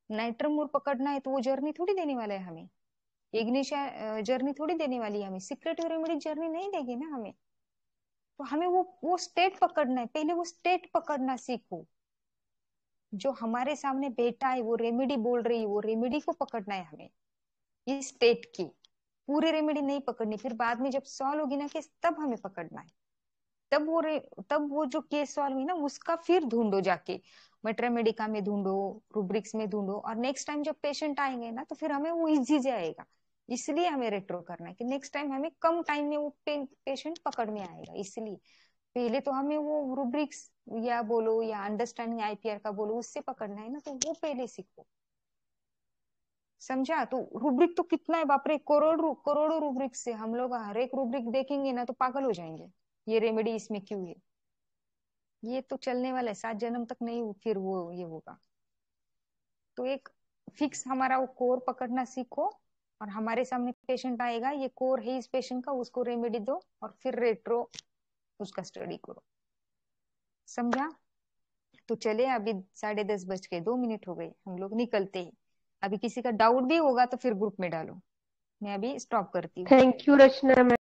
नाइट्रमोर पकड़ना है तो वो जर्नी थोड़ी देने वाला है हमें, इग्निशिया जर्नी थोड़ी देने वाली है हमें, सिक्रेटिव रेमेडी जर्नी नहीं देगी ना हमें। तो हमें वो स्टेट पकड़ना है, पहले वो स्टेट पकड़ना सीखो। जो हमारे सामने बैठा है वो रेमेडी बोल रही है, वो रेमेडी को पकड़ना है हमें, इस स्टेट की। पूरी रेमेडी नहीं पकड़नी, फिर बाद में जब सॉल्व होगी ना केस, तब हमें पकड़ना है। तब वो जो केस सॉल्व हुई ना उसका फिर ढूंढो जाके, मेट्रामेडिका में ढूंढो, रूब्रिक्स में ढूंढो, और नेक्स्ट टाइम जब पेशेंट आएंगे ना तो फिर हमें वो इजी जाएगा। इसलिए हमें रेट्रो करना है कि नेक्स्ट टाइम हमें कम टाइम में वो पेशेंट पकड़ में आएगा। इसलिए पहले तो हमें वो रूब्रिक्स या बोलो या अंडरस्टैंडिंग IPR का बोलो, उससे पकड़ना है ना, तो वो पहले सीखो। समझा? तो रूब्रिक तो कितना है, बाप रे, करोड़ों रूब्रिक से हम लोग हर एक रूब्रिक देखेंगे ना तो पागल हो जाएंगे, ये रेमेडी इसमें क्यों है। ये तो चलने वाला है 7 जन्म तक, नहीं फिर वो ये होगा। तो एक फिक्स हमारा वो कोर पकड़ना सीखो, और हमारे सामने पेशेंट आएगा, ये कोर है इस पेशेंट का, उसको रेमेडी दो, और फिर रेट्रो उसका स्टडी करो। समझा? तो चले, अभी 10:30 बज के 2 मिनट हो गए, हम लोग निकलते हैं। अभी किसी का डाउट भी होगा तो फिर ग्रुप में डालो, मैं अभी स्टॉप करती हूँ। Thank you Rachna ma'am.